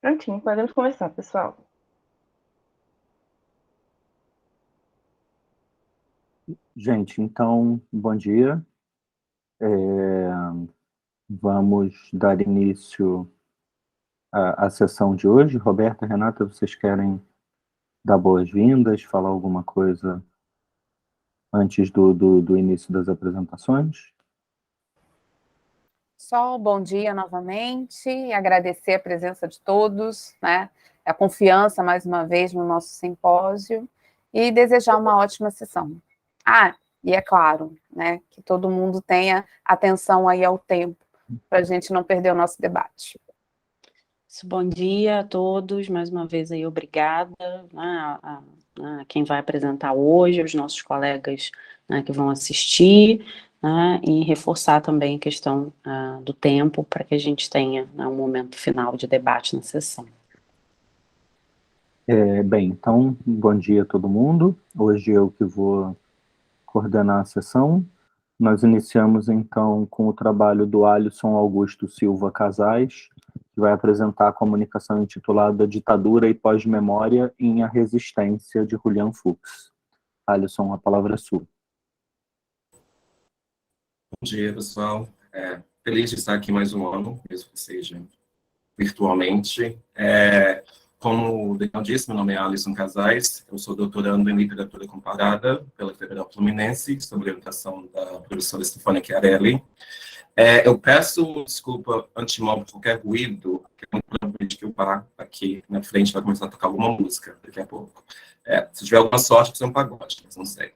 Prontinho, podemos começar, pessoal. Gente, então, bom dia. Vamos dar início à sessão de hoje. Roberta, Renata, vocês querem dar boas-vindas, falar alguma coisa antes do início das apresentações? Só bom dia novamente e agradecer a presença de todos, né? A confiança, mais uma vez, no nosso simpósio e desejar uma ótima sessão. E é claro, né, que todo mundo tenha atenção aí ao tempo, para a gente não perder o nosso debate. Bom dia a todos, mais uma vez aí obrigada, né, a quem vai apresentar hoje, os nossos colegas, né, que vão assistir, né, e reforçar também a questão do tempo para que a gente tenha, né, um momento final de debate na sessão. Bem, então, bom dia a todo mundo. Hoje eu que vou coordenar a sessão. Nós iniciamos, então, com o trabalho do Alisson Augusto Silva Casais, que vai apresentar a comunicação intitulada Ditadura e Pós-Memória em A Resistência, de Julian Fuchs. Alisson, a palavra é sua. Bom dia, pessoal. Feliz de estar aqui mais um ano, mesmo que seja virtualmente. Como o Daniel disse, meu nome é Alisson Casais, eu sou doutorando em Literatura Comparada pela Federal Fluminense, sob orientação da professora Stefania Chiarelli. Eu peço desculpa antemão por qualquer ruído, que é muito provavelmente que o bar aqui na frente vai começar a tocar alguma música daqui a pouco. Se tiver alguma sorte, vai ser um pagode, mas não sei.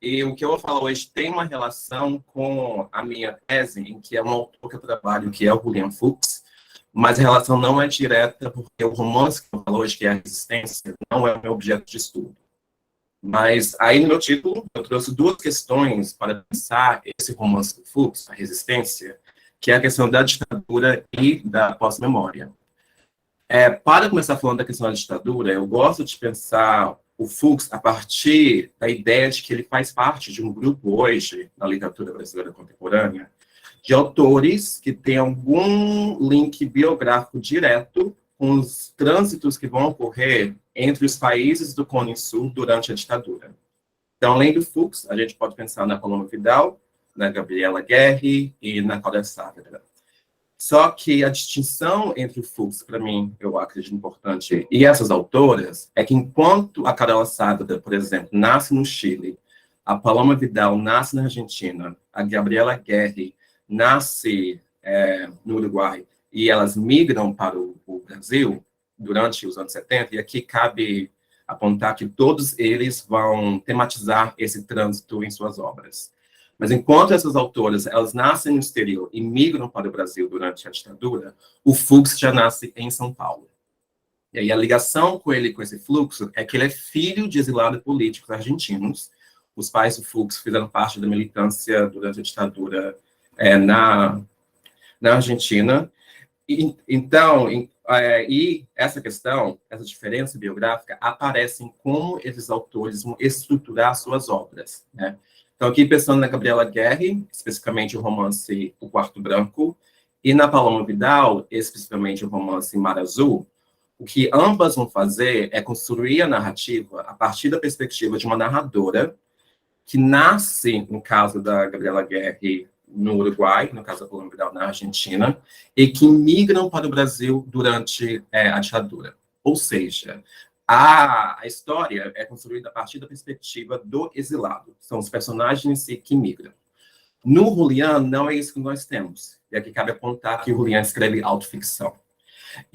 E o que eu vou falar hoje tem uma relação com a minha tese, em que é um autor que eu trabalho, que é o Julian Fuchs, mas a relação não é direta, porque o romance que eu falo hoje, que é a Resistência, não é o meu objeto de estudo. Mas aí no meu título, eu trouxe duas questões para pensar esse romance do Fuchs, a Resistência, que é a questão da ditadura e da pós-memória. Para começar falando da questão da ditadura, eu gosto de pensar o Fuchs a partir da ideia de que ele faz parte de um grupo hoje, na literatura brasileira contemporânea, de autores que têm algum link biográfico direto com os trânsitos que vão ocorrer entre os países do Cone Sul durante a ditadura. Então, além do Fuchs, a gente pode pensar na Paloma Vidal, na Gabriela Guerri e na Cláudia Saavedra. Só que a distinção entre o Fuchs, para mim, eu acredito importante, e essas autoras, é que enquanto a Carola Saavedra, por exemplo, nasce no Chile, a Paloma Vidal nasce na Argentina, a Gabriela Guerri nasce no Uruguai, e elas migram para o Brasil durante os anos 70, e aqui cabe apontar que todos eles vão tematizar esse trânsito em suas obras. Mas enquanto essas autoras, elas nascem no exterior e migram para o Brasil durante a ditadura, o Fuchs já nasce em São Paulo. E aí a ligação com ele, com esse fluxo, é que ele é filho de exilados políticos argentinos. Os pais do Fuchs fizeram parte da militância durante a ditadura na Argentina. Então, essa questão, essa diferença biográfica, aparece em como esses autores vão estruturar suas obras, né? Então, aqui pensando na Gabriela Guerri, especificamente o romance O Quarto Branco, e na Paloma Vidal, especificamente o romance Mar Azul, o que ambas vão fazer é construir a narrativa a partir da perspectiva de uma narradora que nasce, no caso da Gabriela Guerri, no Uruguai, no caso da Paloma Vidal, na Argentina, e que migram para o Brasil durante a ditadura. Ou seja, a história é construída a partir da perspectiva do exilado. São os personagens em si que migram. No Julian, não é isso que nós temos. E aqui cabe apontar que o Julian escreve autoficção.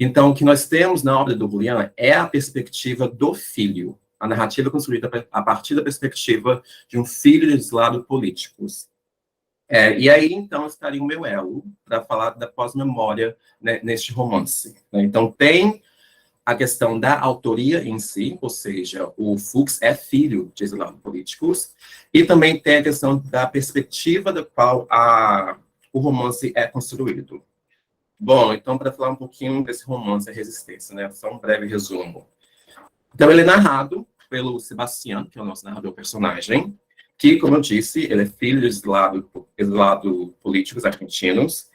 Então, o que nós temos na obra do Julian é a perspectiva do filho. A narrativa é construída a partir da perspectiva de um filho de exilado políticos. E aí, então, estaria o meu elo para falar da pós-memória, né, neste romance. Então, tem a questão da autoria em si, ou seja, o Fuchs é filho de exilados políticos, e também tem a questão da perspectiva da qual o romance é construído. Bom, então, para falar um pouquinho desse romance, A Resistência, né, só um breve resumo. Então, ele é narrado pelo Sebastián, que é o nosso narrador-personagem, que, como eu disse, ele é filho de exilados políticos argentinos,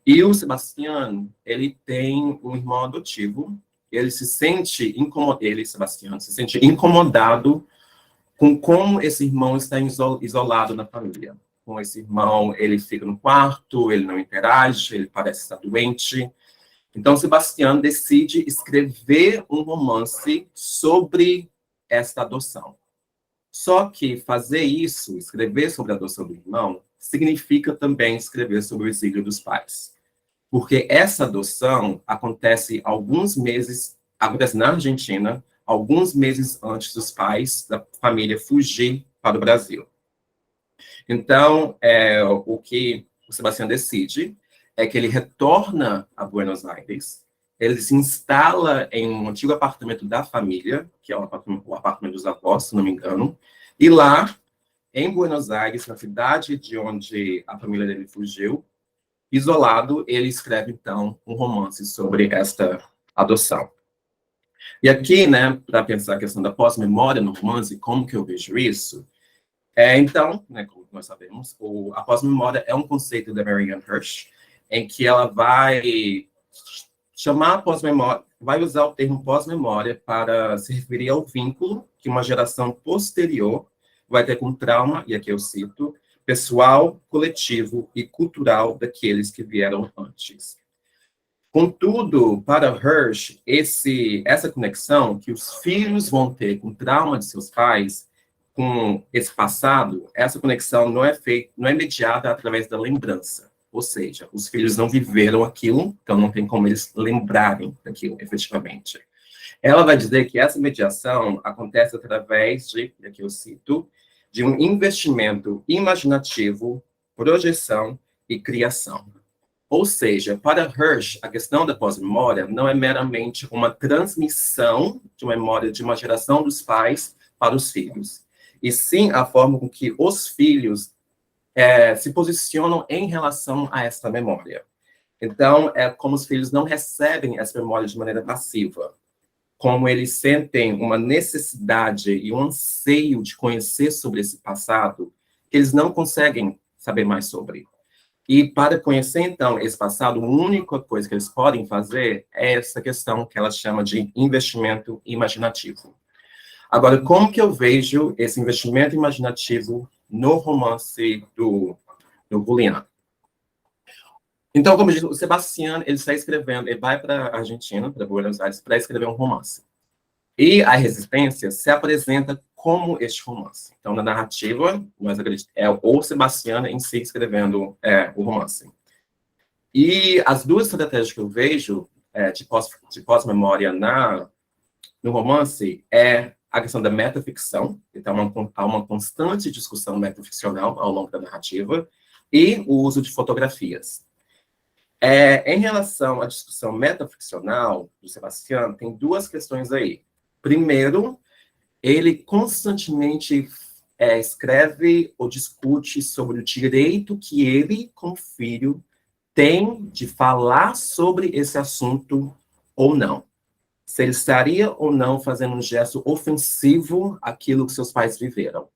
E o Sebastião, ele tem um irmão adotivo, ele se sente Sebastião, se sente incomodado com como esse irmão está isolado na família. Com esse irmão, ele fica no quarto, ele não interage, ele parece estar doente. Então, Sebastião decide escrever um romance sobre esta adoção. Só que fazer isso, escrever sobre a adoção do irmão, significa também escrever sobre o exílio dos pais. Porque essa adoção acontece na Argentina, alguns meses antes dos pais da família fugir para o Brasil. Então, o que o Sebastião decide é que ele retorna a Buenos Aires, ele se instala em um antigo apartamento da família, que é o apartamento dos avós, se não me engano, e lá, em Buenos Aires, na cidade de onde a família dele fugiu, isolado, ele escreve, então, um romance sobre esta adoção. E aqui, né, para pensar a questão da pós-memória no romance, como que eu vejo isso? Então, né, como nós sabemos, a pós-memória é um conceito da Marianne Hirsch, em que ela vai chamar a pós-memória, vai usar o termo pós-memória para se referir ao vínculo que uma geração posterior vai ter com trauma, e aqui eu cito, pessoal, coletivo e cultural daqueles que vieram antes. Contudo, para Hirsch, essa conexão que os filhos vão ter com o trauma de seus pais, com esse passado, essa conexão não é mediada através da lembrança. Ou seja, os filhos não viveram aquilo, então não tem como eles lembrarem daquilo, efetivamente. Ela vai dizer que essa mediação acontece através aqui eu cito, de um investimento imaginativo, projeção e criação. Ou seja, para Hirsch, a questão da pós-memória não é meramente uma transmissão de memória de uma geração dos pais para os filhos, e sim a forma com que os filhos se posicionam em relação a essa memória. Então, é como os filhos não recebem essa memória de maneira passiva, como eles sentem uma necessidade e um anseio de conhecer sobre esse passado, que eles não conseguem saber mais sobre. E para conhecer, então, esse passado, a única coisa que eles podem fazer é essa questão que ela chama de investimento imaginativo. Agora, como que eu vejo esse investimento imaginativo no romance do Julián? Então, como eu disse, o Sebastião, ele está escrevendo, ele vai para a Argentina, para Buenos Aires, para escrever um romance. E a Resistência se apresenta como este romance. Então, na narrativa, nós acreditamos, é o Sebastião em si escrevendo o romance. E as duas estratégias que eu vejo de pós-memória no romance é a questão da metaficção, então há uma constante discussão metaficcional ao longo da narrativa, e o uso de fotografias. Em relação à discussão metaficcional do Sebastião, tem duas questões aí. Primeiro, ele constantemente escreve ou discute sobre o direito que ele, como filho, tem de falar sobre esse assunto ou não. Se ele estaria ou não fazendo um gesto ofensivo àquilo que seus pais viveram.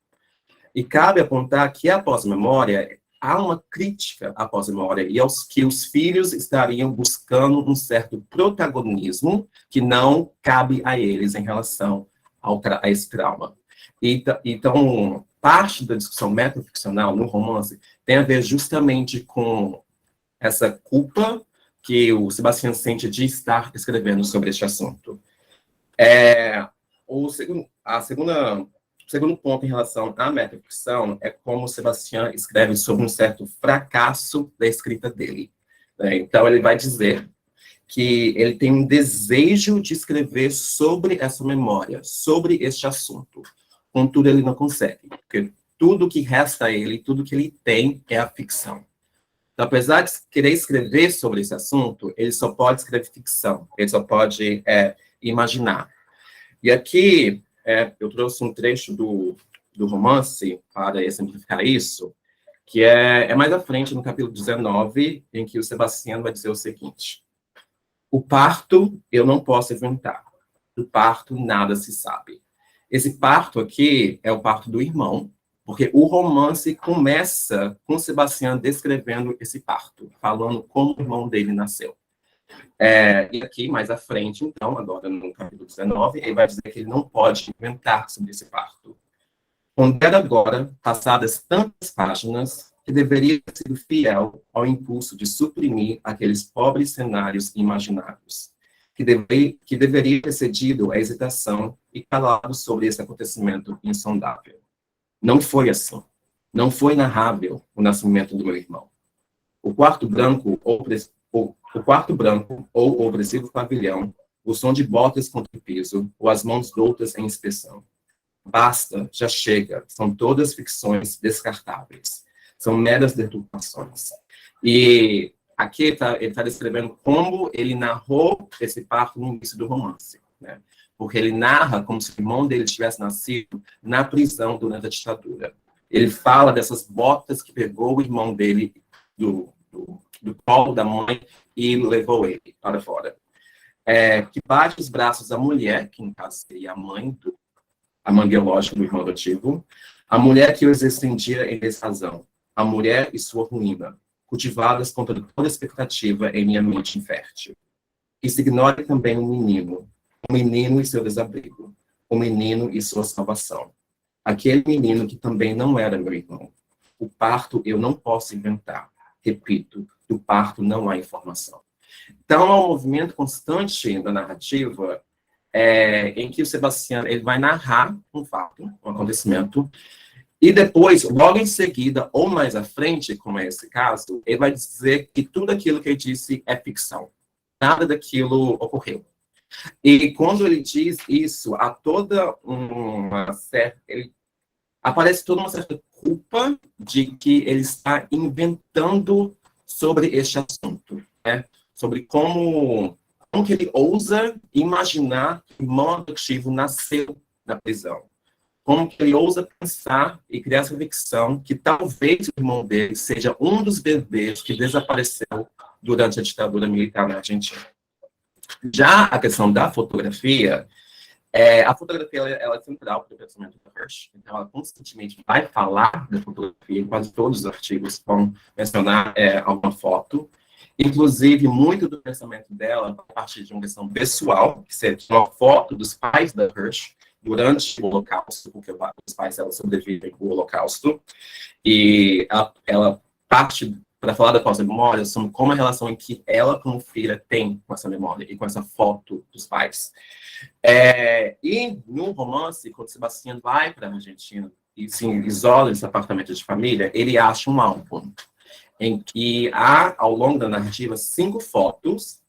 E cabe apontar que a pós-memória, há uma crítica à pós-memória e que os filhos estariam buscando um certo protagonismo que não cabe a eles em relação a esse trauma. Então, parte da discussão metaficcional no romance tem a ver justamente com essa culpa que o Sebastião sente de estar escrevendo sobre este assunto. O segundo ponto em relação à metaficção é como o Sebastião escreve sobre um certo fracasso da escrita dele. Então, ele vai dizer que ele tem um desejo de escrever sobre essa memória, sobre este assunto. Contudo, ele não consegue, porque tudo que resta a ele, tudo que ele tem é a ficção. Então, apesar de querer escrever sobre esse assunto, ele só pode escrever ficção, ele só pode imaginar. E aqui, eu trouxe um trecho do romance para exemplificar isso, que é mais à frente, no capítulo 19, em que o Sebastião vai dizer o seguinte: o parto eu não posso inventar, do parto nada se sabe. Esse parto aqui é o parto do irmão, Porque o romance começa com Sebastião descrevendo esse parto, falando como o irmão dele nasceu. E aqui, mais à frente, então, agora no capítulo 19, ele vai dizer que ele não pode inventar sobre esse parto. Pondera agora, passadas tantas páginas, que deveria ter sido fiel ao impulso de suprimir aqueles pobres cenários imaginários, que deveria ter cedido à hesitação e calado sobre esse acontecimento insondável. Não foi assim. Não foi narrável o nascimento do meu irmão. O quarto branco ou o opressivo pavilhão, o som de botas contra o piso, ou as mãos doutas em inspeção. Basta, já chega, são todas ficções descartáveis. São meras deturpações. E aqui ele está descrevendo como ele narrou esse parto no início do romance, né? Porque ele narra como se o irmão dele tivesse nascido na prisão durante a ditadura. Ele fala dessas botas que pegou o irmão dele do colo da mãe e levou ele para fora. Que bate os braços da mulher, que no caso seria a mãe biológica do irmão adotivo, a mulher que os estendia em desrazão, a mulher e sua ruína, cultivadas contra toda expectativa em minha mente infértil. E se ignore também o menino e seu desabrigo, o menino e sua salvação. Aquele menino que também não era meu irmão. O parto eu não posso inventar. Repito, do parto não há informação. Então, é um movimento constante da narrativa em que o Sebastião ele vai narrar um fato, um acontecimento, e depois, logo em seguida, ou mais à frente, como é esse caso, ele vai dizer que tudo aquilo que ele disse é ficção. Nada daquilo ocorreu. E quando ele diz isso, há toda uma certa... aparece toda uma certa culpa de que ele está inventando sobre este assunto, né? Sobre como que ele ousa imaginar que o irmão adotivo nasceu na prisão. Como que ele ousa pensar e criar essa ficção que talvez o irmão dele seja um dos bebês que desapareceu durante a ditadura militar na Argentina. Já a questão da fotografia, a fotografia ela é central para o pensamento da Hirsch, então ela constantemente vai falar da fotografia, quase todos os artigos vão mencionar alguma foto. Inclusive, muito do pensamento dela, a partir de uma questão pessoal, que seria uma foto dos pais da Hirsch durante o Holocausto, porque os pais dela sobrevivem ao Holocausto, e ela parte para falar da pós-memória sobre como a relação em que ela, como filha, tem com essa memória e com essa foto dos pais. E no romance, quando Sebastião vai para a Argentina e se isola nesse apartamento de família, ele acha um álbum em que há, ao longo da narrativa, 5 fotos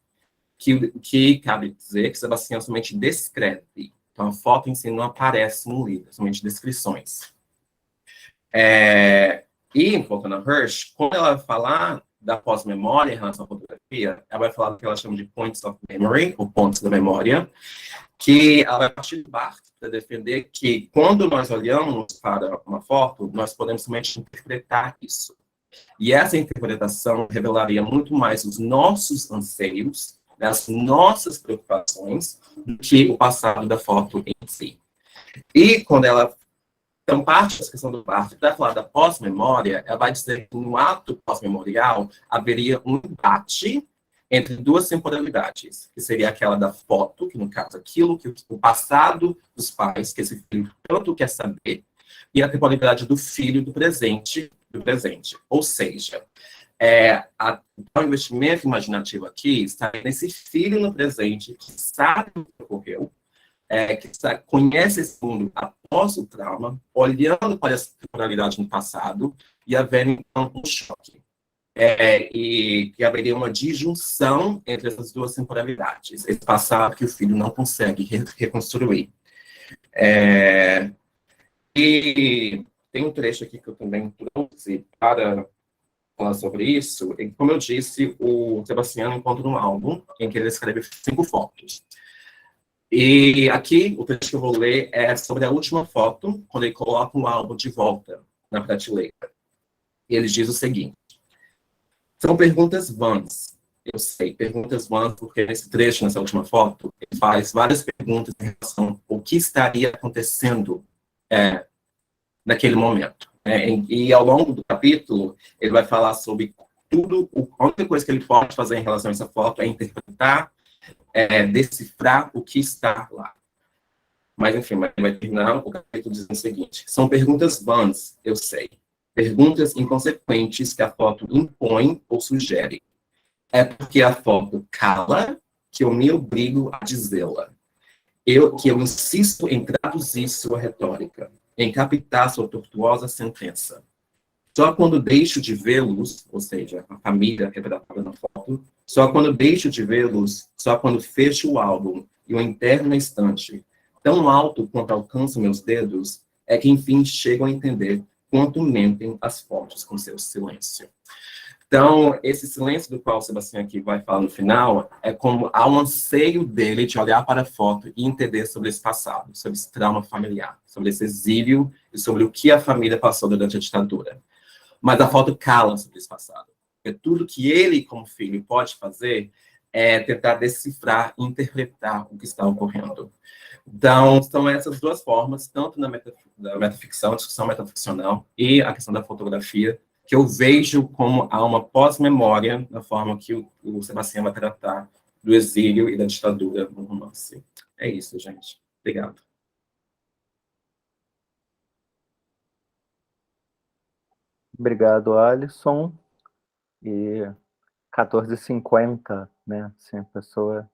que cabe dizer que Sebastião somente descreve. Então, a foto em si não aparece no livro, somente descrições. E, voltando a Hirsch, quando ela falar da pós-memória em relação à fotografia, ela vai falar do que ela chama de points of memory, ou pontos da memória, que ela vai partir de Barthes para defender que, quando nós olhamos para uma foto, nós podemos somente interpretar isso. E essa interpretação revelaria muito mais os nossos anseios, as nossas preocupações, do que o passado da foto em si. E quando ela... Então, parte da questão do Barthes, para falar da pós-memória, ela vai dizer que no ato pós-memorial haveria um embate entre 2 temporalidades, que seria aquela da foto, que no caso aquilo que o passado dos pais, que esse filho tanto quer saber, e a temporalidade do filho do presente. Ou seja, o investimento imaginativo aqui está nesse filho no presente que sabe o que ocorreu, que conhece esse mundo após o trauma, olhando para essa temporalidade no passado e havendo então um choque. E que haveria uma disjunção entre essas 2 temporalidades, esse passado que o filho não consegue reconstruir. E tem um trecho aqui que eu também trouxe para falar sobre isso. E, como eu disse, o Sebastião encontra um álbum em que ele escreve 5 fotos. E aqui, o trecho que eu vou ler é sobre a última foto, quando ele coloca um álbum de volta na prateleira. E ele diz o seguinte: são perguntas vãs. Eu sei, perguntas vãs, porque nesse trecho, nessa última foto, ele faz várias perguntas em relação ao que estaria acontecendo naquele momento. E ao longo do capítulo, ele vai falar sobre tudo, a única coisa que ele pode fazer em relação a essa foto é interpretar, decifrar o que está lá. Mas, enfim, ele vai terminar o capítulo dizendo o seguinte: são perguntas vãs, eu sei. Perguntas inconsequentes que a foto impõe ou sugere. É porque a foto cala que eu me obrigo a dizê-la. Que eu insisto em traduzir sua retórica, em captar sua tortuosa sentença. Só quando deixo de vê-los, ou seja, a família retratada na foto, só quando deixo de vê-los, só quando fecho o álbum e o enterro na estante, tão alto quanto alcanço meus dedos, é que enfim chego a entender quanto mentem as fotos com seu silêncio. Então, esse silêncio do qual o Sebastião aqui vai falar no final, é como há um anseio dele de olhar para a foto e entender sobre esse passado, sobre esse trauma familiar, sobre esse exílio e sobre o que a família passou durante a ditadura. Mas a foto cala sobre esse passado. Porque tudo que ele, como filho, pode fazer é tentar decifrar e interpretar o que está ocorrendo. Então, são essas duas formas, tanto na metaficção, discussão metaficcional, e a questão da fotografia, que eu vejo como há uma pós-memória na forma que o Sebastião vai tratar do exílio e da ditadura no romance. É isso, gente. Obrigado. Obrigado, Alisson. E 14h50, né? Assim, a pessoa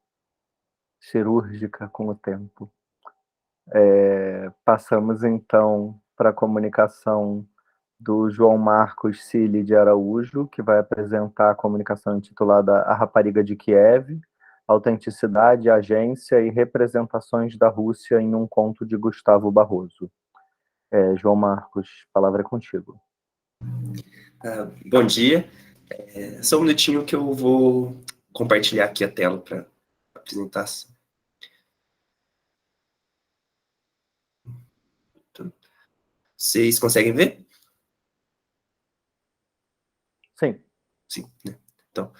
cirúrgica com o tempo. Passamos, então, para a comunicação do João Marcos Cili de Araújo, que vai apresentar a comunicação intitulada A Rapariga de Kiev, Autenticidade, Agência e Representações da Rússia em um conto de Gustavo Barroso. João Marcos, a palavra é contigo. Bom dia. Só um minutinho que eu vou compartilhar aqui a tela para apresentação. Vocês conseguem ver? Sim. Sim, né? Então,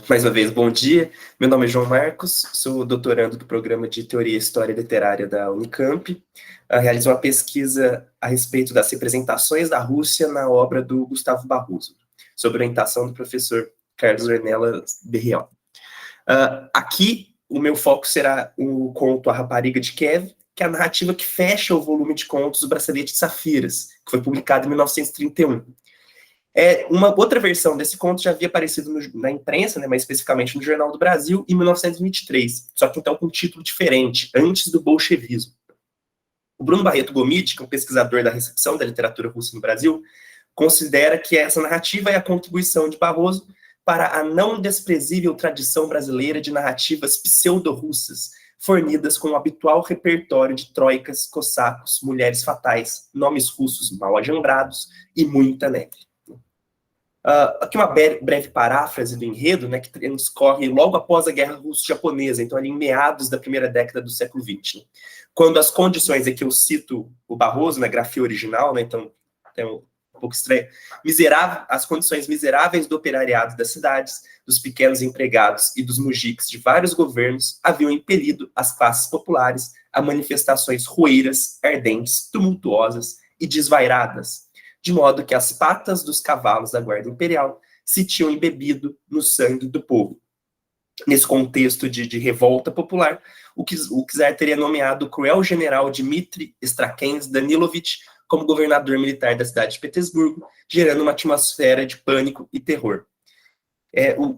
mais uma vez, bom dia. Meu nome é João Marcos, sou doutorando do Programa de Teoria e História Literária da Unicamp. Realizo uma pesquisa a respeito das representações da Rússia na obra do Gustavo Barroso, sob orientação do professor Carlos Ornelas Berriel. Aqui, o meu foco será o conto A Rapariga de Kiev, que é a narrativa que fecha o volume de contos O Bracelete de Safiras, que foi publicado em 1931. Uma outra versão desse conto já havia aparecido na imprensa, né, mais especificamente no Jornal do Brasil, em 1923, só que então com um título diferente, Antes do Bolchevismo. O Bruno Barreto Gomide, que é um pesquisador da recepção da literatura russa no Brasil, considera que essa narrativa é a contribuição de Barroso para a não desprezível tradição brasileira de narrativas pseudo-russas, fornidas com o habitual repertório de troicas, cossacos, mulheres fatais, nomes russos mal ajambrados e muita neve. Aqui uma breve paráfrase do enredo, né, que transcorre logo após a Guerra Russo-Japonesa, então ali em meados da primeira década do século XX. Né? Quando as condições, aqui eu cito o Barroso na grafia original, né, então é um pouco estranho, as condições miseráveis do operariado das cidades, dos pequenos empregados e dos mujiques de vários governos haviam impelido as classes populares a manifestações roeiras, ardentes, tumultuosas e desvairadas, de modo que as patas dos cavalos da Guarda Imperial se tinham embebido no sangue do povo. Nesse contexto de revolta popular, o czar teria nomeado o cruel general Dmitry Strakhens Danilovich como governador militar da cidade de Petersburgo, gerando uma atmosfera de pânico e terror.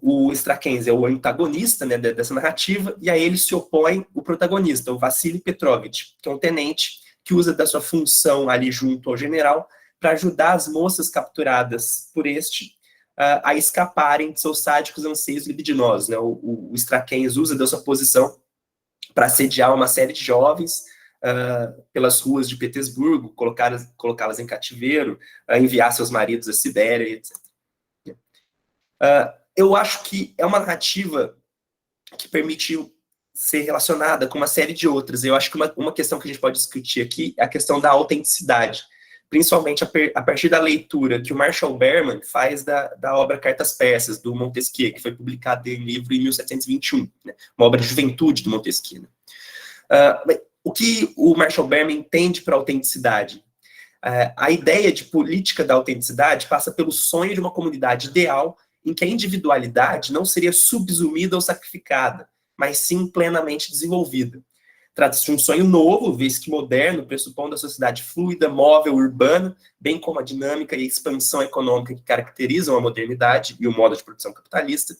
O Strakhens é o antagonista, né, dessa narrativa, e a ele se opõe o protagonista, o Vassily Petrovich, que é um tenente que usa da sua função ali junto ao general para ajudar as moças capturadas por este a escaparem de seus sádicos anseios libidinosos. Né? O Strakhens usa da sua posição para assediar uma série de jovens pelas ruas de Petersburgo, colocá-las em cativeiro, enviar seus maridos à Sibéria, etc. Eu acho que é uma narrativa que permite ser relacionada com uma série de outras. Eu acho que uma questão que a gente pode discutir aqui é a questão da autenticidade, principalmente a partir da leitura que o Marshall Berman faz da obra Cartas Persas, do Montesquieu, que foi publicada em livro em 1721, né? Uma obra de juventude do Montesquieu. Né? O que o Marshall Berman entende por autenticidade? A ideia de política da autenticidade passa pelo sonho de uma comunidade ideal em que a individualidade não seria subsumida ou sacrificada, mas sim plenamente desenvolvida. Trata-se de um sonho novo, visto que moderno, pressupondo a sociedade fluida, móvel, urbana, bem como a dinâmica e a expansão econômica que caracterizam a modernidade e o modo de produção capitalista,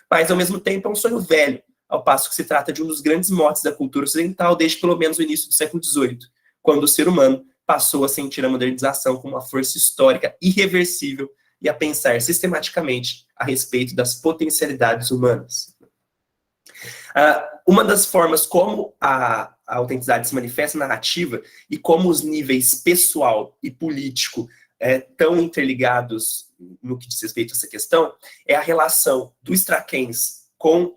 mas, ao mesmo tempo, é um sonho velho, ao passo que se trata de um dos grandes motes da cultura ocidental desde pelo menos o início do século XVIII, quando o ser humano passou a sentir a modernização como uma força histórica irreversível e a pensar sistematicamente a respeito das potencialidades humanas. Uma das formas como a autenticidade se manifesta na narrativa e como os níveis pessoal e político estão interligados no que diz respeito a essa questão é a relação do Straquens com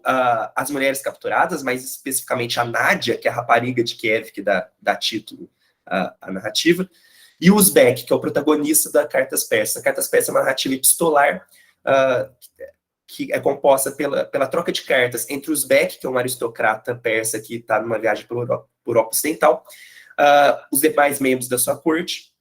as mulheres capturadas, mais especificamente a Nádia, que é a rapariga de Kiev, que dá título à narrativa, e o Uzbek, que é o protagonista da Cartas Persas. A Cartas Persas é uma narrativa epistolar que é composta pela troca de cartas entre o Uzbek, que é um aristocrata persa que está numa viagem por Europa Ocidental, os demais membros da sua corte,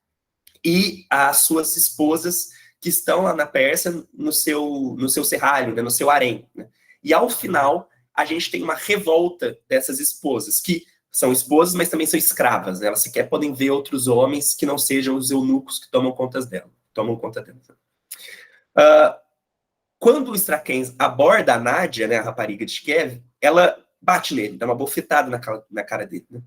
e as suas esposas que estão lá na Pérsia no seu serralho, né, no seu harém. Né? E ao final, a gente tem uma revolta dessas esposas, que são esposas, mas também são escravas. Né? Elas sequer podem ver outros homens que não sejam os eunucos que tomam conta delas. Quando o Straquens aborda a Nádia, né, a rapariga de Kiev, ela bate nele, dá uma bofetada na cara dele. Né?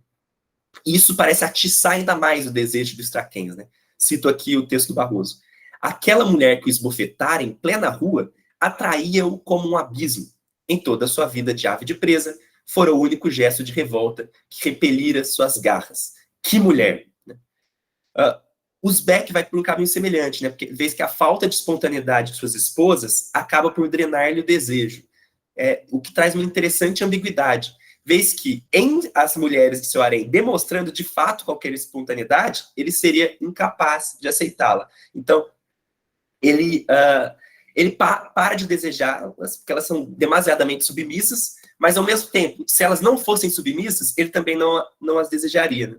E isso parece atiçar ainda mais o desejo do Straquens. Né? Cito aqui o texto do Barroso. Aquela mulher que o esbofetara em plena rua atraía-o como um abismo. Em toda a sua vida de ave de presa, fora o único gesto de revolta que repelira suas garras. Que mulher! Né? Uzbek vai por um caminho semelhante, né? Porque vez que a falta de espontaneidade de suas esposas acaba por drenar-lhe o desejo. O que traz uma interessante ambiguidade. Vez que, em as mulheres de seu harém, demonstrando de fato qualquer espontaneidade, ele seria incapaz de aceitá-la. Então, ele para de desejá-las, porque elas são demasiadamente submissas, mas, ao mesmo tempo, se elas não fossem submissas, ele também não as desejaria. Né?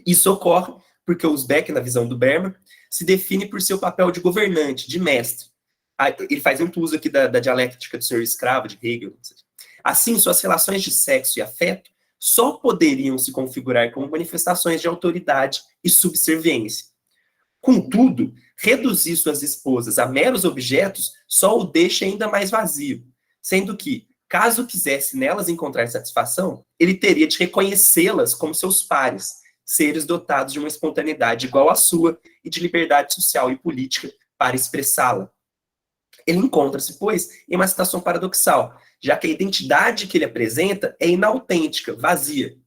Isso ocorre porque o Uzbek, na visão do Berman, se define por seu papel de governante, de mestre. Ele faz muito uso aqui da dialética do senhor escravo, de Hegel. Assim, suas relações de sexo e afeto só poderiam se configurar como manifestações de autoridade e subserviência. Contudo, reduzir suas esposas a meros objetos só o deixa ainda mais vazio, sendo que, caso quisesse nelas encontrar satisfação, ele teria de reconhecê-las como seus pares, seres dotados de uma espontaneidade igual à sua e de liberdade social e política para expressá-la. Ele encontra-se, pois, em uma situação paradoxal, já que a identidade que ele apresenta é inautêntica, vazia.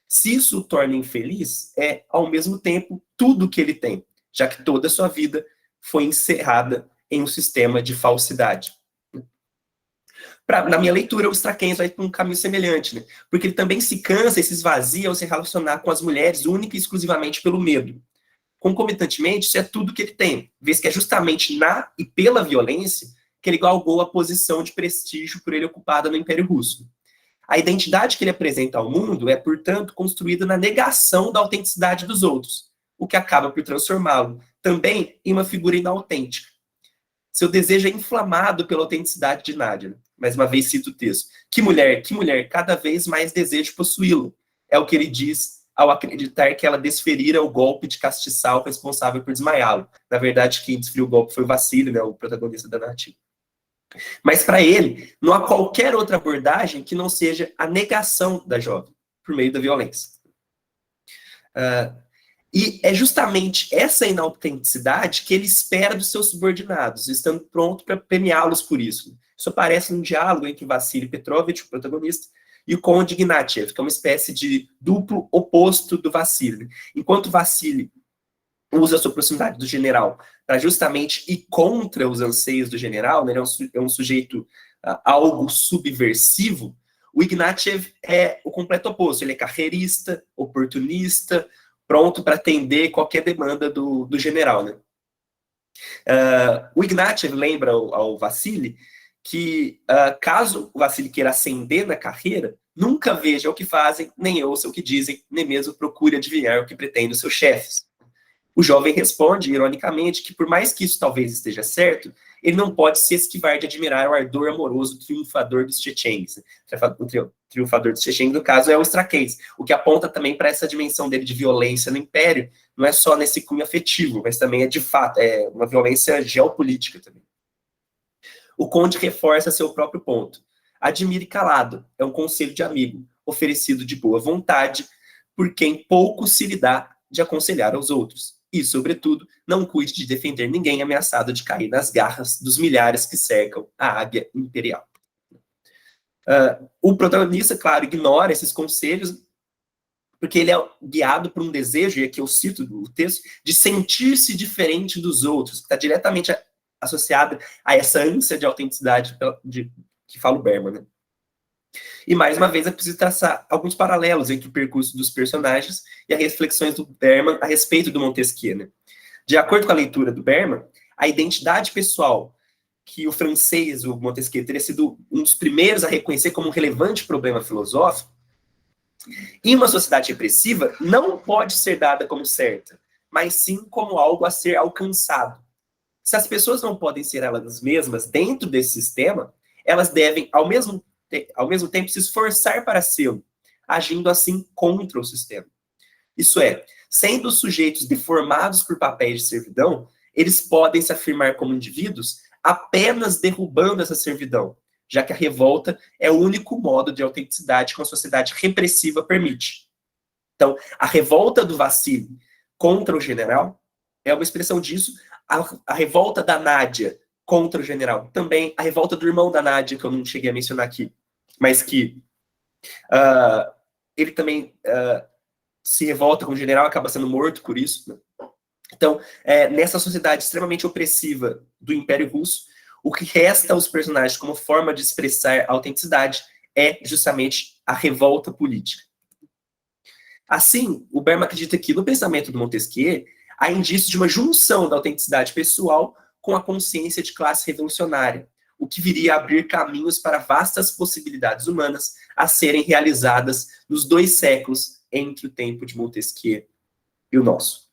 Se isso o torna infeliz, é, ao mesmo tempo, tudo o que ele tem, já que toda a sua vida foi encerrada em um sistema de falsidade. Na minha leitura, o Straquens vai por um caminho semelhante, né? Porque ele também se cansa e se esvazia ao se relacionar com as mulheres única e exclusivamente pelo medo. Concomitantemente, isso é tudo que ele tem, vez que é justamente na e pela violência que ele galgou a posição de prestígio por ele ocupada no Império Russo. A identidade que ele apresenta ao mundo é, portanto, construída na negação da autenticidade dos outros, o que acaba por transformá-lo também em uma figura inautêntica. Seu desejo é inflamado pela autenticidade de Nádia. Mais uma vez cito o texto. Que mulher, cada vez mais desejo possuí-lo. É o que ele diz ao acreditar que ela desferira o golpe de castiçal responsável por desmaiá-lo. Na verdade, quem desferiu o golpe foi o Vassili, né, o protagonista da narrativa. Mas para ele, não há qualquer outra abordagem que não seja a negação da jovem, por meio da violência. E é justamente essa inautenticidade que ele espera dos seus subordinados, estando pronto para premiá-los por isso. Isso aparece num diálogo entre Vassili Petrovich, o protagonista, e o Conde Ignatiev, que é uma espécie de duplo oposto do Vassili. Enquanto Vassili usa a sua proximidade do general para justamente ir contra os anseios do general, né? Ele é um sujeito algo subversivo, o Ignatiev é o completo oposto. Ele é carreirista, oportunista, pronto para atender qualquer demanda do general. Né? O Ignatiev lembra ao Vassili que, caso o Vassili queira ascender na carreira, nunca veja o que fazem, nem ouça o que dizem, nem mesmo procure adivinhar o que pretendem os seus chefes. O jovem responde, ironicamente, que por mais que isso talvez esteja certo, ele não pode se esquivar de admirar o ardor amoroso triunfador dos chechens. O triunfador dos chechens, no caso, é o Straquês, o que aponta também para essa dimensão dele de violência no Império, não é só nesse cunho afetivo, mas também é de fato, é uma violência geopolítica também. O conde reforça seu próprio ponto. Admire calado, é um conselho de amigo, oferecido de boa vontade, por quem pouco se lhe dá de aconselhar aos outros. E, sobretudo, não cuide de defender ninguém ameaçado de cair nas garras dos milhares que cercam a águia imperial. O protagonista, claro, ignora esses conselhos, porque ele é guiado por um desejo, e aqui eu cito o texto, de sentir-se diferente dos outros, que está diretamente associado a essa ânsia de autenticidade que fala o Berman, né? E, mais uma vez, é preciso traçar alguns paralelos entre o percurso dos personagens e as reflexões do Berman a respeito do Montesquieu, né? De acordo com a leitura do Berman, a identidade pessoal que o francês, o Montesquieu, teria sido um dos primeiros a reconhecer como um relevante problema filosófico, em uma sociedade repressiva, não pode ser dada como certa, mas sim como algo a ser alcançado. Se as pessoas não podem ser elas mesmas dentro desse sistema, elas devem, ao mesmo tempo, se esforçar para ser, agindo assim contra o sistema. Isso é, sendo sujeitos deformados por papéis de servidão, eles podem se afirmar como indivíduos apenas derrubando essa servidão, já que a revolta é o único modo de autenticidade que uma sociedade repressiva permite. Então, a revolta do Vassili contra o general é uma expressão disso. A revolta da Nádia contra o general, também a revolta do irmão da Nádia, que eu não cheguei a mencionar aqui, mas que ele também se revolta com o general, acaba sendo morto por isso, né? Então, nessa sociedade extremamente opressiva do Império Russo, o que resta aos personagens como forma de expressar a autenticidade é justamente a revolta política. Assim, o Berman acredita que no pensamento do Montesquieu há indícios de uma junção da autenticidade pessoal com a consciência de classe revolucionária, o que viria a abrir caminhos para vastas possibilidades humanas a serem realizadas nos 2 séculos entre o tempo de Montesquieu e o nosso.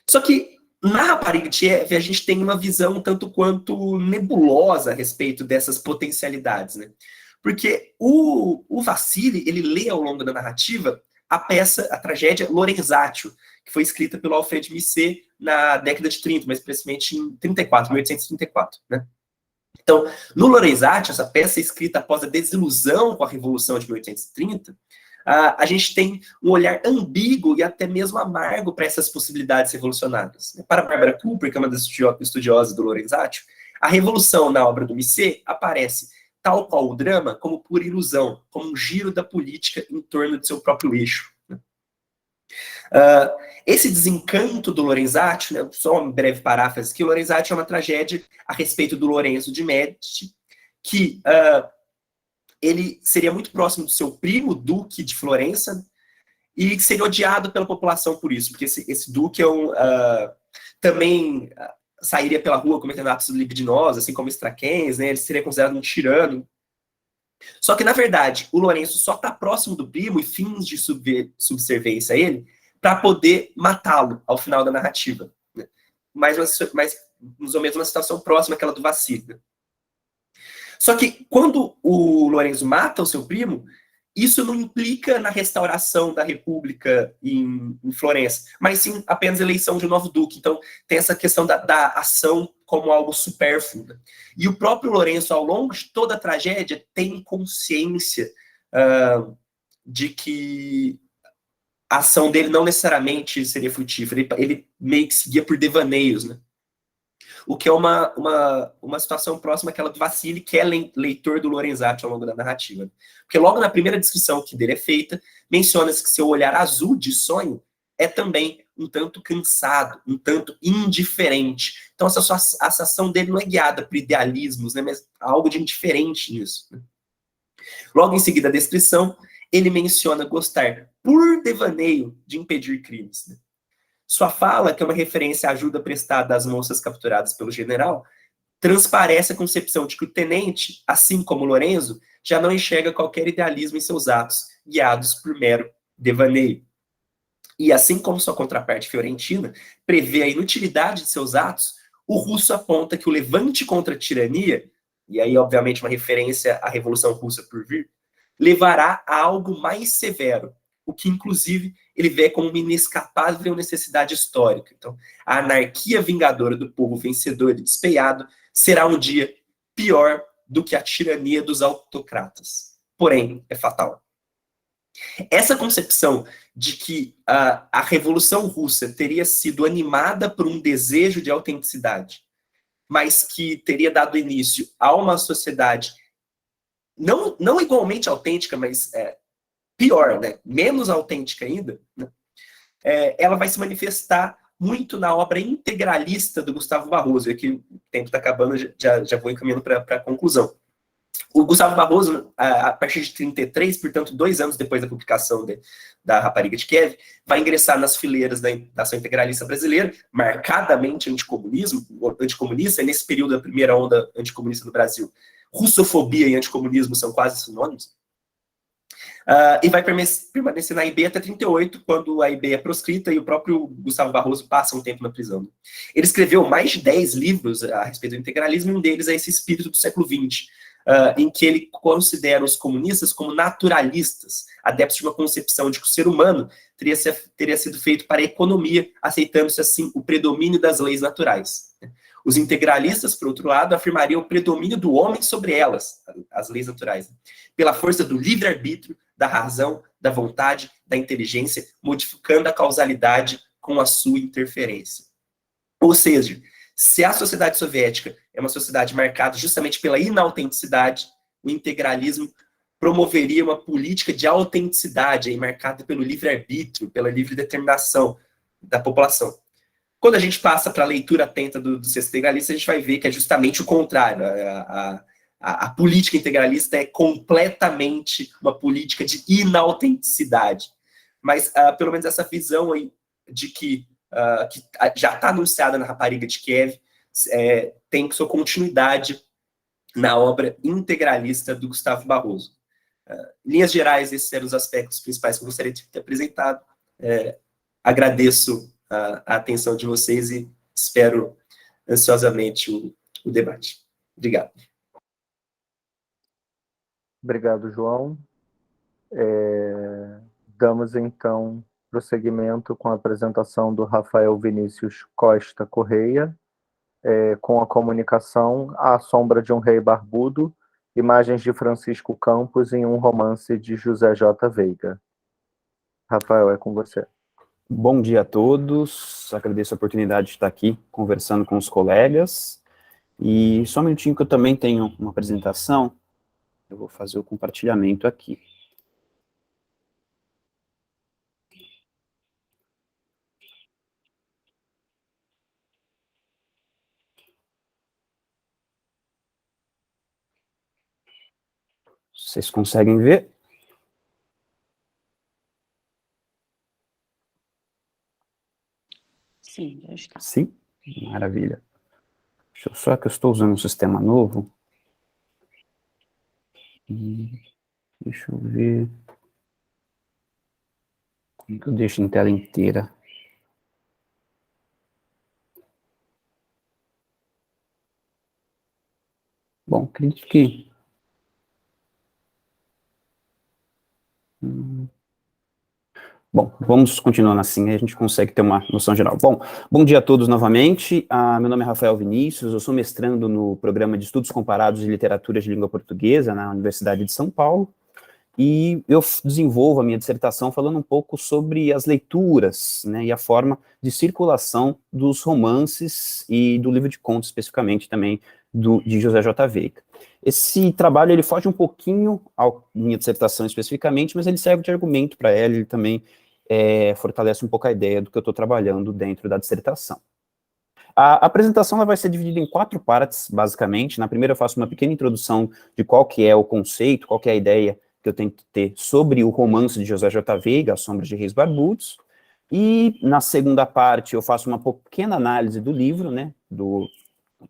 Só que, na Rapariga de Eve, a gente tem uma visão tanto quanto nebulosa a respeito dessas potencialidades, né? Porque o Vassili, ele lê ao longo da narrativa a tragédia Lorenzaccio, que foi escrita pelo Alfred Musset na década de 30, mais precisamente em 1834, né? Então, no Lorenzaccio, essa peça escrita após a desilusão com a Revolução de 1830, a gente tem um olhar ambíguo e até mesmo amargo para essas possibilidades revolucionárias. Para Barbara Cooper, que é uma das estudiosas do Lorenzaccio, a revolução na obra do Musset aparece, tal qual o drama, como pura ilusão, como um giro da política em torno de seu próprio eixo. Esse desencanto do Lorenzaccio, né, só uma breve paráfrase, que o Lorenzaccio é uma tragédia a respeito do Lorenzo de Médici, que ele seria muito próximo do seu primo, Duque de Florença, e seria odiado pela população por isso, porque esse Duque também sairia pela rua cometendo atos libidinosos, assim como Straquens, né, ele seria considerado um tirano. Só que, na verdade, o Lorenzo só está próximo do primo e finge subserviência a ele para poder matá-lo ao final da narrativa, né? Mais ou menos uma situação próxima àquela do Vassili, né? Só que quando o Lorenzo mata o seu primo, isso não implica na restauração da República em Florença, mas sim apenas a eleição de um novo duque. Então tem essa questão da ação como algo supérfluo, né? E o próprio Lorenzo, ao longo de toda a tragédia, tem consciência de que a ação dele não necessariamente seria frutífera. Ele meio que seguia por devaneios, né? O que é uma situação próxima àquela do Vassili, que é leitor do Lorenzaccio ao longo da narrativa. Porque logo na primeira descrição que dele é feita, menciona-se que seu olhar azul de sonho é também um tanto cansado, um tanto indiferente. Então essa ação dele não é guiada por idealismos, né, mas algo de indiferente nisso, né? Logo em seguida a descrição, ele menciona gostar, por devaneio, de impedir crimes, né? Sua fala, que é uma referência à ajuda prestada às moças capturadas pelo general, transparece a concepção de que o tenente, assim como Lorenzo, já não enxerga qualquer idealismo em seus atos, guiados por mero devaneio. e assim como sua contraparte fiorentina prevê a inutilidade de seus atos, o russo aponta que o levante contra a tirania, e aí obviamente uma referência à Revolução Russa por vir, levará a algo mais severo, o que inclusive ele vê como uma inescapável necessidade histórica. Então, a anarquia vingadora do povo vencedor e despeiado será um dia pior do que a tirania dos autocratas. Porém, é fatal. Essa concepção de que a Revolução Russa teria sido animada por um desejo de autenticidade, mas que teria dado início a uma sociedade não igualmente autêntica, mas pior, né? Menos autêntica ainda, né? Ela vai se manifestar muito na obra integralista do Gustavo Barroso. E aqui o tempo está acabando, já vou encaminhando para a conclusão. O Gustavo Barroso, a partir de 33, portanto, 2 anos depois da publicação da Rapariga de Kiev, vai ingressar nas fileiras da ação integralista brasileira, marcadamente anticomunista, e nesse período da primeira onda anticomunista no Brasil, russofobia e anticomunismo são quase sinônimos. E vai permanecer na IB até 38, quando a IB é proscrita e o próprio Gustavo Barroso passa um tempo na prisão. Ele escreveu mais de 10 livros a respeito do integralismo, e um deles é esse Espírito do século XX, em que ele considera os comunistas como naturalistas, adeptos de uma concepção de que o ser humano teria sido feito para a economia, aceitando-se assim o predomínio das leis naturais. Os integralistas, por outro lado, afirmariam o predomínio do homem sobre elas, as leis naturais, pela força do livre-arbítrio, da razão, da vontade, da inteligência, modificando a causalidade com a sua interferência. Ou seja, se a sociedade soviética é uma sociedade marcada justamente pela inautenticidade, o integralismo promoveria uma política de autenticidade, aí, marcada pelo livre-arbítrio, pela livre determinação da população. Quando a gente passa para a leitura atenta do texto integralista, a gente vai ver que é justamente o contrário. A política integralista é completamente uma política de inautenticidade. Mas, pelo menos, essa visão aí de que já está anunciada na Rapariga de Kiev, tem sua continuidade na obra integralista do Gustavo Barroso. Em linhas gerais, esses eram os aspectos principais que eu gostaria de ter apresentado. Agradeço a atenção de vocês e espero ansiosamente o debate. Obrigado. Obrigado, João. Damos, então, prosseguimento com a apresentação do Rafael Vinícius Costa Correia, com a comunicação A Sombra de um Rei Barbudo, imagens de Francisco Campos em um romance de José J. Veiga. Rafael, é com você. Bom dia a todos, agradeço a oportunidade de estar aqui conversando com os colegas, e só um minutinho que eu também tenho uma apresentação, eu vou fazer o compartilhamento aqui. Vocês conseguem ver? Sim, já está. Sim? Maravilha. Só que eu estou usando um sistema novo. Deixa eu ver. Como que eu deixo em tela inteira? Bom, acredito que... Bom, vamos continuando assim, aí a gente consegue ter uma noção geral. Bom dia a todos novamente. Meu nome é Rafael Vinícius, eu sou mestrando no programa de Estudos Comparados de Literatura de Língua Portuguesa na Universidade de São Paulo, e eu desenvolvo a minha dissertação falando um pouco sobre as leituras, né, e a forma de circulação dos romances e do livro de contos, especificamente também de José J. Veiga. Esse trabalho, ele foge um pouquinho à minha dissertação especificamente, mas ele serve de argumento para ela, ele também fortalece um pouco a ideia do que eu estou trabalhando dentro da dissertação. A apresentação ela vai ser dividida em 4 partes, basicamente. Na primeira eu faço uma pequena introdução de qual que é o conceito, qual que é a ideia que eu tenho que ter sobre o romance de José J. Veiga, As Sombras de Reis Barbudos, e na segunda parte eu faço uma pequena análise do livro, né, do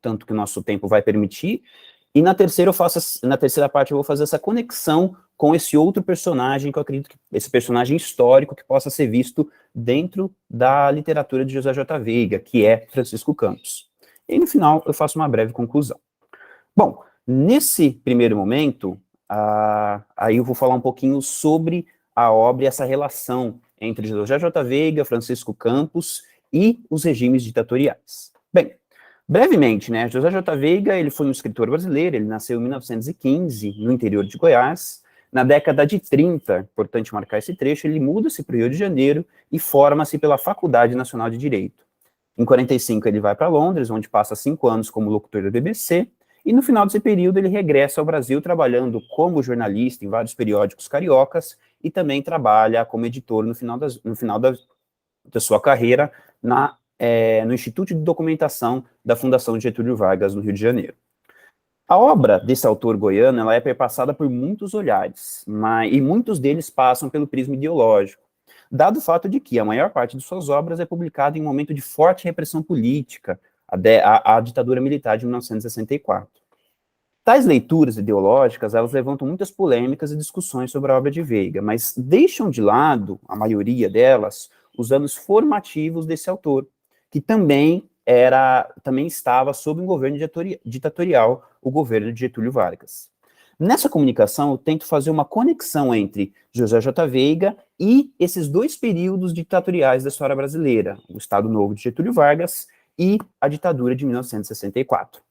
tanto que o nosso tempo vai permitir, E na terceira na terceira parte eu vou fazer essa conexão com esse outro personagem, que eu acredito que esse personagem histórico que possa ser visto dentro da literatura de José J. Veiga, que é Francisco Campos. E no final eu faço uma breve conclusão. Bom, nesse primeiro momento, aí eu vou falar um pouquinho sobre a obra e essa relação entre José J. Veiga, Francisco Campos e os regimes ditatoriais. Bem, brevemente, né, José J. Veiga, ele foi um escritor brasileiro, ele nasceu em 1915, no interior de Goiás. Na década de 30, importante marcar esse trecho, ele muda-se para o Rio de Janeiro e forma-se pela Faculdade Nacional de Direito. Em 45, ele vai para Londres, onde passa 5 anos como locutor da BBC, e no final desse período ele regressa ao Brasil trabalhando como jornalista em vários periódicos cariocas e também trabalha como editor no final da sua carreira no Instituto de Documentação da Fundação Getúlio Vargas, no Rio de Janeiro. A obra desse autor goiano ela é perpassada por muitos olhares, e muitos deles passam pelo prisma ideológico, dado o fato de que a maior parte de suas obras é publicada em um momento de forte repressão política, a ditadura militar de 1964. Tais leituras ideológicas, elas levantam muitas polêmicas e discussões sobre a obra de Veiga, mas deixam de lado, a maioria delas, os anos formativos desse autor, que também estava sob um governo ditatorial, o governo de Getúlio Vargas. Nessa comunicação, eu tento fazer uma conexão entre José J. Veiga e esses dois períodos ditatoriais da história brasileira, o Estado Novo de Getúlio Vargas e a ditadura de 1964.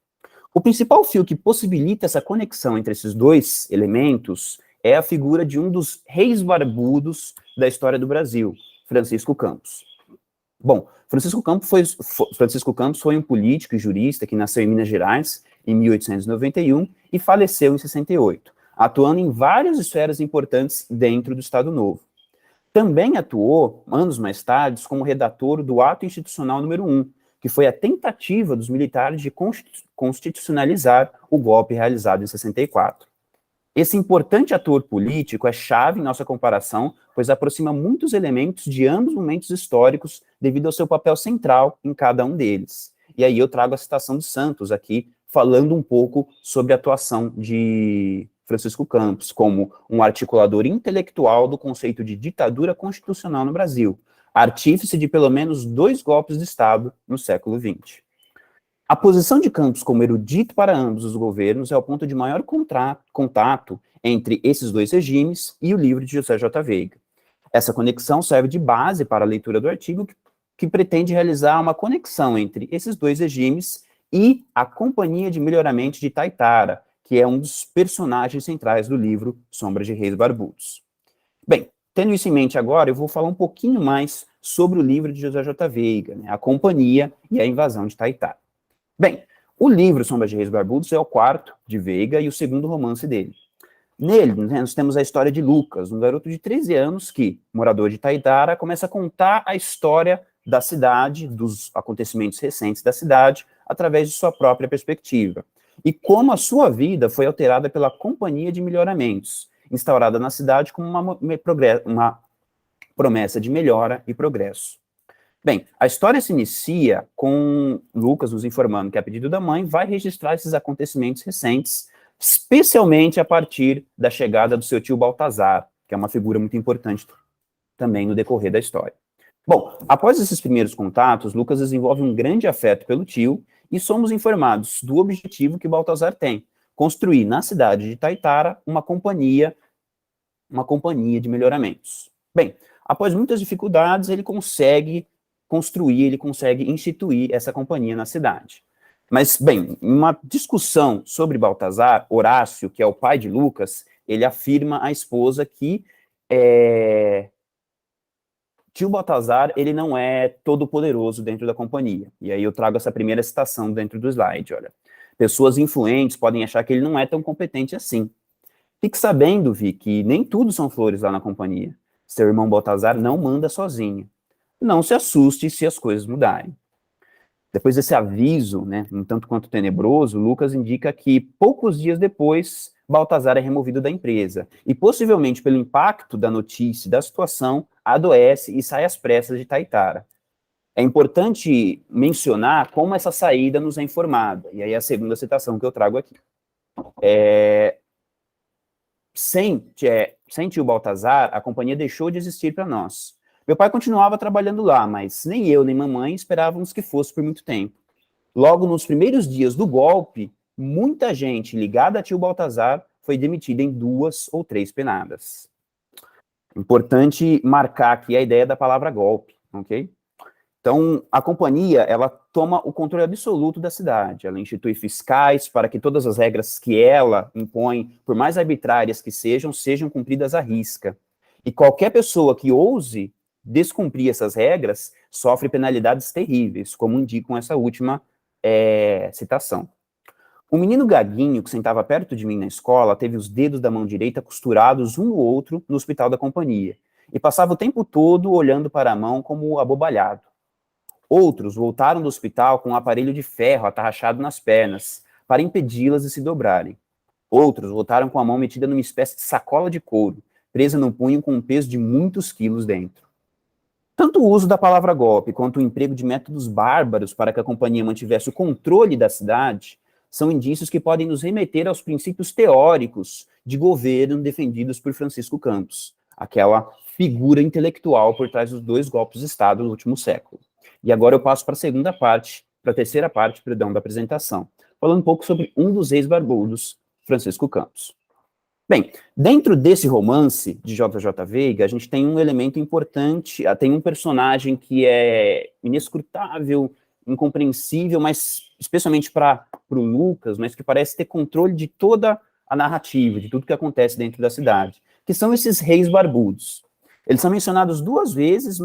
O principal fio que possibilita essa conexão entre esses dois elementos é a figura de um dos reis barbudos da história do Brasil, Francisco Campos. Bom, Francisco Campos foi um político e jurista que nasceu em Minas Gerais em 1891 e faleceu em 68, atuando em várias esferas importantes dentro do Estado Novo. Também atuou, anos mais tarde, como redator do Ato Institucional número 1, que foi a tentativa dos militares de constitucionalizar o golpe realizado em 64. Esse importante ator político é chave em nossa comparação, pois aproxima muitos elementos de ambos momentos históricos devido ao seu papel central em cada um deles. E aí eu trago a citação de Santos aqui, falando um pouco sobre a atuação de Francisco Campos como um articulador intelectual do conceito de ditadura constitucional no Brasil, artífice de pelo menos 2 golpes de Estado no século XX. A posição de Campos como erudito para ambos os governos é o ponto de maior contato entre esses dois regimes e o livro de José J. Veiga. Essa conexão serve de base para a leitura do artigo que pretende realizar uma conexão entre esses dois regimes e a Companhia de Melhoramento de Itaitara, que é um dos personagens centrais do livro Sombras de Reis Barbudos. Bem, tendo isso em mente agora, eu vou falar um pouquinho mais sobre o livro de José J. Veiga, né, A Companhia e a Invasão de Itaitara. Bem, o livro Sombras de Reis Barbudos é o 4º de Veiga e o 2º romance dele. Nele, né, nós temos a história de Lucas, um garoto de 13 anos que, morador de Itaitara, começa a contar a história da cidade, dos acontecimentos recentes da cidade, através de sua própria perspectiva. E como a sua vida foi alterada pela Companhia de Melhoramentos, instaurada na cidade como uma promessa de melhora e progresso. Bem, a história se inicia com Lucas nos informando que, a pedido da mãe, vai registrar esses acontecimentos recentes, especialmente a partir da chegada do seu tio Baltazar, que é uma figura muito importante também no decorrer da história. Bom, após esses primeiros contatos, Lucas desenvolve um grande afeto pelo tio e somos informados do objetivo que Baltazar tem, construir na cidade de Itaitara uma companhia de melhoramentos. Bem, após muitas dificuldades, ele consegue instituir essa companhia na cidade. Mas, bem, em uma discussão sobre Baltazar, Horácio, que é o pai de Lucas, ele afirma à esposa que tio Baltazar, ele não é todo poderoso dentro da companhia. E aí eu trago essa primeira citação dentro do slide, olha. Pessoas influentes podem achar que ele não é tão competente assim. Fique sabendo, Vi, que nem tudo são flores lá na companhia. Seu irmão Baltazar não manda sozinho. Não se assuste se as coisas mudarem. Depois desse aviso, né, um tanto quanto tenebroso, Lucas indica que poucos dias depois, Baltazar é removido da empresa e, possivelmente pelo impacto da notícia e da situação, adoece e sai às pressas de Itaitara. É importante mencionar como essa saída nos é informada, e aí é a segunda citação que eu trago aqui. Sem tio Baltazar, a companhia deixou de existir para nós. Meu pai continuava trabalhando lá, mas nem eu nem mamãe esperávamos que fosse por muito tempo. Logo nos primeiros dias do golpe, muita gente ligada a tio Baltazar foi demitida em 2 ou 3 penadas. Importante marcar aqui a ideia da palavra golpe, ok? Então, a companhia, ela toma o controle absoluto da cidade, ela institui fiscais para que todas as regras que ela impõe, por mais arbitrárias que sejam cumpridas à risca. E qualquer pessoa que ouse descumprir essas regras sofre penalidades terríveis, como indicam essa última citação. Um menino gaguinho que sentava perto de mim na escola teve os dedos da mão direita costurados um no outro no hospital da companhia, e passava o tempo todo olhando para a mão como abobalhado. Outros voltaram do hospital com um aparelho de ferro atarrachado nas pernas, para impedi-las de se dobrarem. Outros voltaram com a mão metida numa espécie de sacola de couro, presa no punho com um peso de muitos quilos dentro. Tanto o uso da palavra golpe quanto o emprego de métodos bárbaros para que a companhia mantivesse o controle da cidade são indícios que podem nos remeter aos princípios teóricos de governo defendidos por Francisco Campos, aquela figura intelectual por trás dos 2 golpes de Estado no último século. E agora eu passo para a terceira parte, da apresentação, falando um pouco sobre um dos reis barbudos, Francisco Campos. Bem, dentro desse romance de J.J. Veiga, a gente tem um elemento importante, tem um personagem que é inescrutável, incompreensível, mas especialmente para o Lucas, mas que parece ter controle de toda a narrativa, de tudo que acontece dentro da cidade, que são esses reis barbudos. Eles são mencionados 2 vezes,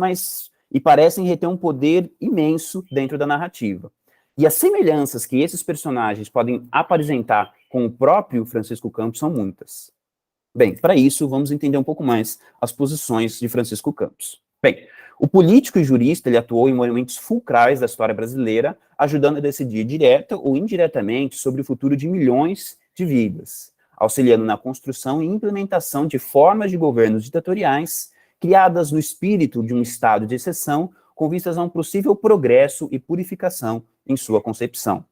e parecem reter um poder imenso dentro da narrativa. E as semelhanças que esses personagens podem apresentar com o próprio Francisco Campos são muitas. Bem, para isso, vamos entender um pouco mais as posições de Francisco Campos. Bem, o político e jurista, ele atuou em momentos fulcrais da história brasileira, ajudando a decidir direta ou indiretamente sobre o futuro de milhões de vidas, auxiliando na construção e implementação de formas de governos ditatoriais criadas no espírito de um estado de exceção, com vistas a um possível progresso e purificação em sua concepção.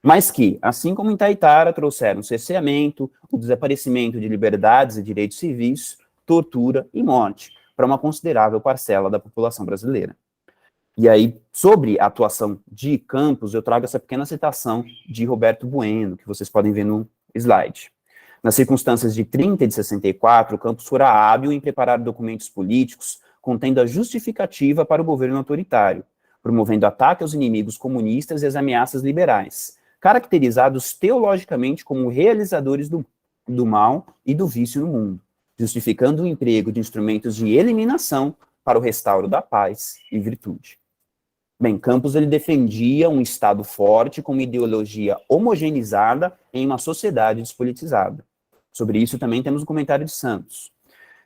Mas que, assim como em Itaitara, trouxeram cerceamento, o desaparecimento de liberdades e direitos civis, tortura e morte para uma considerável parcela da população brasileira. E aí, sobre a atuação de Campos, eu trago essa pequena citação de Roberto Bueno, que vocês podem ver no slide. Nas circunstâncias de 30 e de 64, Campos fora hábil em preparar documentos políticos contendo a justificativa para o governo autoritário, promovendo ataque aos inimigos comunistas e às ameaças liberais, caracterizados teologicamente como realizadores do mal e do vício no mundo, justificando o emprego de instrumentos de eliminação para o restauro da paz e virtude. Bem, Campos ele defendia um Estado forte com uma ideologia homogeneizada em uma sociedade despolitizada. Sobre isso também temos o comentário de Santos.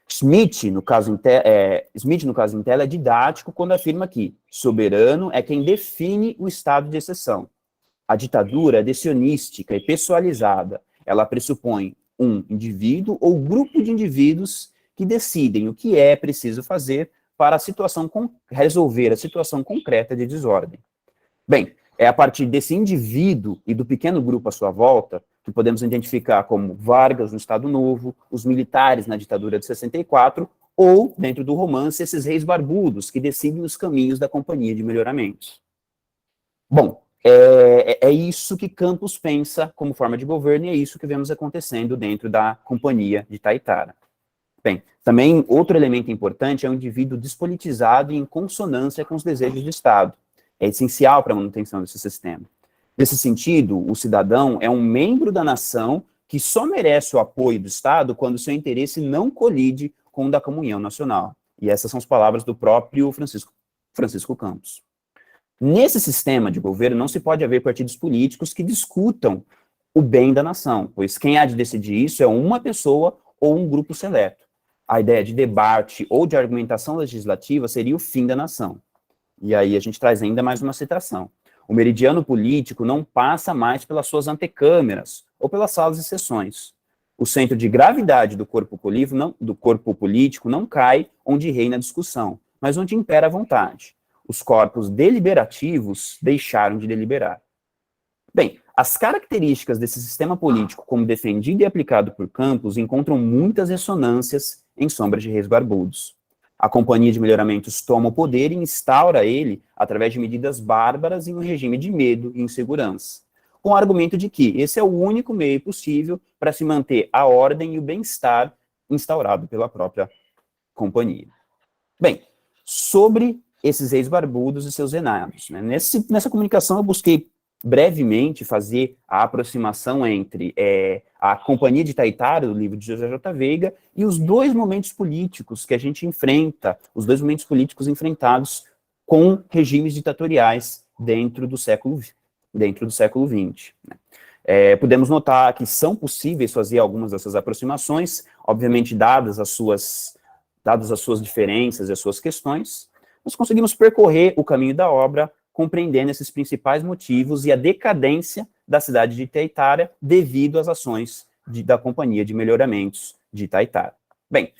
Smith, no caso em tela, é didático quando afirma que soberano é quem define o estado de exceção. A ditadura é decionística e pessoalizada. Ela pressupõe um indivíduo ou grupo de indivíduos que decidem o que é preciso fazer para resolver a situação concreta de desordem. Bem, é a partir desse indivíduo e do pequeno grupo à sua volta que podemos identificar como Vargas no Estado Novo, os militares na ditadura de 64, ou, dentro do romance, esses reis barbudos que decidem os caminhos da companhia de melhoramentos. Bom, é isso que Campos pensa como forma de governo e é isso que vemos acontecendo dentro da companhia de Itaitara. Bem, também outro elemento importante é o indivíduo despolitizado e em consonância com os desejos do Estado. É essencial para a manutenção desse sistema. Nesse sentido, o cidadão é um membro da nação que só merece o apoio do Estado quando seu interesse não colide com o da comunhão nacional. E essas são as palavras do próprio Francisco Campos. Nesse sistema de governo não se pode haver partidos políticos que discutam o bem da nação, pois quem há de decidir isso é uma pessoa ou um grupo seleto. A ideia de debate ou de argumentação legislativa seria o fim da nação. E aí a gente traz ainda mais uma citação. O meridiano político não passa mais pelas suas antecâmeras ou pelas salas de sessões. O centro de gravidade do corpo político não cai onde reina a discussão, mas onde impera a vontade. Os corpos deliberativos deixaram de deliberar. Bem, As características desse sistema político, como defendido e aplicado por Campos, encontram muitas ressonâncias em Sombras de Reis Barbudos. A Companhia de Melhoramentos toma o poder e instaura ele através de medidas bárbaras em um regime de medo e insegurança, com o argumento de que esse é o único meio possível para se manter a ordem e o bem-estar instaurado pela própria companhia. Bem, sobre esses reis barbudos e seus reinados, né? Nessa comunicação eu busquei brevemente fazer a aproximação entre a Companhia de Itaitara, do livro de José J. Veiga, e os dois momentos políticos que a gente enfrenta, os dois momentos políticos enfrentados com regimes ditatoriais dentro do século XX. Né? Podemos notar que são possíveis fazer algumas dessas aproximações, obviamente dadas as suas diferenças e as suas questões, nós conseguimos percorrer o caminho da obra compreendendo esses principais motivos e a decadência da cidade de Itaitara devido às ações da Companhia de Melhoramentos de Itaitara. Bem,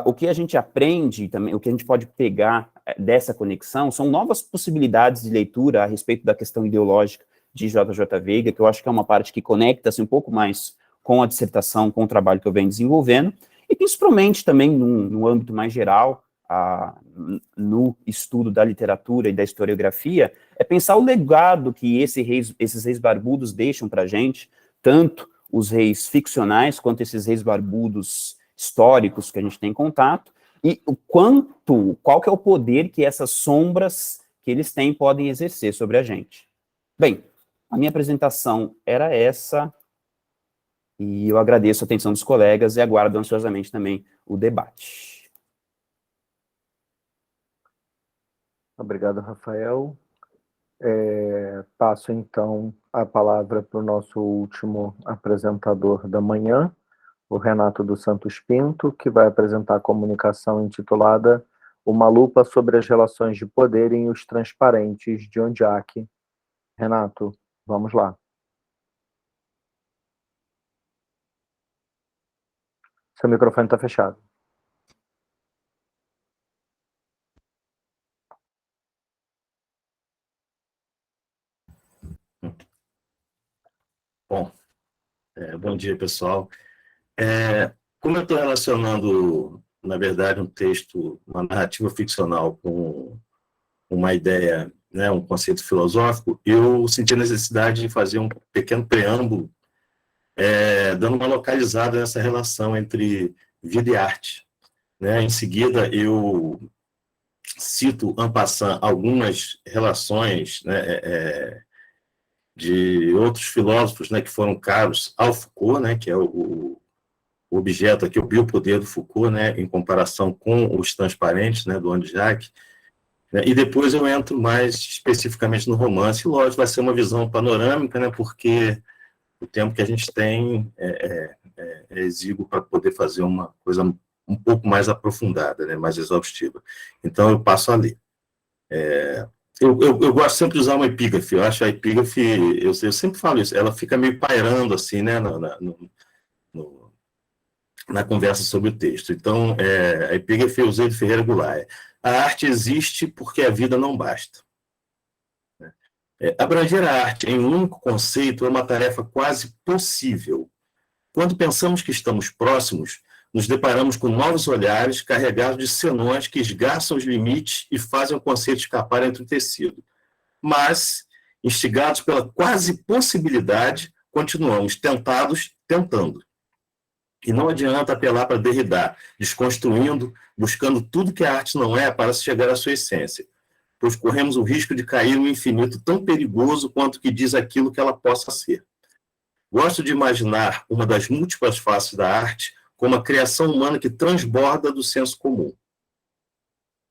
o que a gente aprende também, o que a gente pode pegar dessa conexão são novas possibilidades de leitura a respeito da questão ideológica de JJ Veiga, que eu acho que é uma parte que conecta-se um pouco mais com a dissertação, com o trabalho que eu venho desenvolvendo, e principalmente também no âmbito mais geral, no estudo da literatura e da historiografia, é pensar o legado que esses reis barbudos deixam para a gente, tanto os reis ficcionais quanto esses reis barbudos históricos que a gente tem contato, e qual que é o poder que essas sombras que eles têm podem exercer sobre a gente. Bem, a minha apresentação era essa, e eu agradeço a atenção dos colegas e aguardo ansiosamente também o debate. Obrigado, Rafael. Passo, então, a palavra para o nosso último apresentador da manhã, o Renato dos Santos Pinto, que vai apresentar a comunicação intitulada Uma lupa sobre as relações de poder em Os Transparentes, de Ondiak. Renato, vamos lá. Seu microfone está fechado. Bom, bom dia, pessoal. Como eu estou relacionando, na verdade, um texto, uma narrativa ficcional com uma ideia, né, um conceito filosófico, eu senti a necessidade de fazer um pequeno preâmbulo, dando uma localizada nessa relação entre vida e arte. Né? Em seguida, eu cito, en passant, algumas relações, né, de outros filósofos, né, que foram caros ao Foucault, né, que é o objeto aqui, o biopoder do Foucault, né, em comparação com Os Transparentes, né, do Ondiak, né, e depois eu entro mais especificamente no romance, e lógico, vai ser uma visão panorâmica, né, porque o tempo que a gente tem é exíguo para poder fazer uma coisa um pouco mais aprofundada, né, mais exaustiva. Então, eu passo a ler. Eu gosto sempre de usar uma epígrafe. Eu acho a epígrafe, eu sempre falo isso, ela fica meio pairando assim, né, na conversa sobre o texto. Então, a epígrafe eu usei de Ferreira Goulart. A arte existe porque a vida não basta. Abranger a arte em um único conceito é uma tarefa quase possível. Quando pensamos que estamos próximos, nos deparamos com novos olhares carregados de senões que esgarçam os limites e fazem o conceito escapar entre o tecido. Mas, instigados pela quase possibilidade, continuamos tentados, tentando. E não adianta apelar para Derrida, desconstruindo, buscando tudo que a arte não é para chegar à sua essência, pois corremos o risco de cair no infinito tão perigoso quanto o que diz aquilo que ela possa ser. Gosto de imaginar uma das múltiplas faces da arte como a criação humana que transborda do senso comum.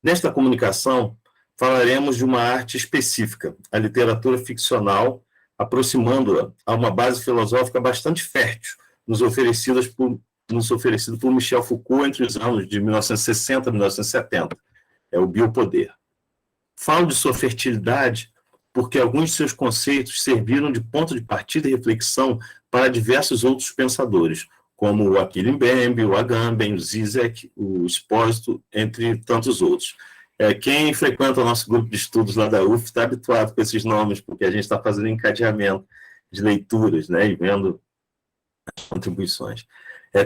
Nesta comunicação, falaremos de uma arte específica, a literatura ficcional, aproximando-a a uma base filosófica bastante fértil, nos oferecido por Michel Foucault entre os anos de 1960 e 1970, o biopoder. Falo de sua fertilidade porque alguns de seus conceitos serviram de ponto de partida e reflexão para diversos outros pensadores, como o Achille Mbembe, o Agamben, o Zizek, o Espósito, entre tantos outros. Quem frequenta o nosso grupo de estudos lá da UF está habituado com esses nomes, porque a gente está fazendo encadeamento de leituras, né, e vendo as contribuições.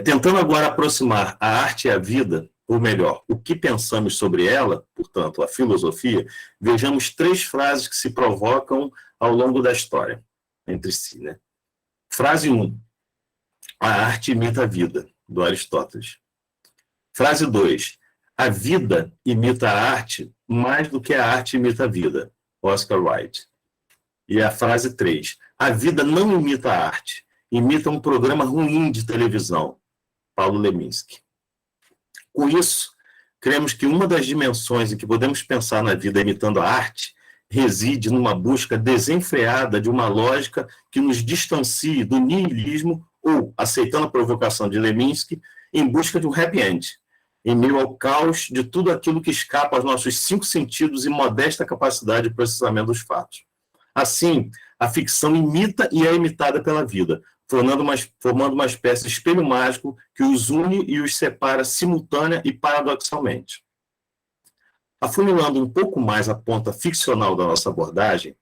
Tentando agora aproximar a arte e a vida, ou melhor, o que pensamos sobre ela, portanto, a filosofia, vejamos 3 frases que se provocam ao longo da história entre si, né? Frase 1, a arte imita a vida, do Aristóteles. Frase 2, a vida imita a arte mais do que a arte imita a vida, Oscar Wilde. E a frase 3, a vida não imita a arte, imita um programa ruim de televisão, Paulo Leminski. Com isso, cremos que uma das dimensões em que podemos pensar na vida imitando a arte reside numa busca desenfreada de uma lógica que nos distancie do niilismo ou, aceitando a provocação de Leminski, em busca de um happy end, em meio ao caos de tudo aquilo que escapa aos nossos 5 sentidos e modesta capacidade de processamento dos fatos. Assim, a ficção imita e é imitada pela vida, formando uma espécie de espelho mágico que os une e os separa simultânea e paradoxalmente. Afunilando um pouco mais a ponta ficcional da nossa abordagem,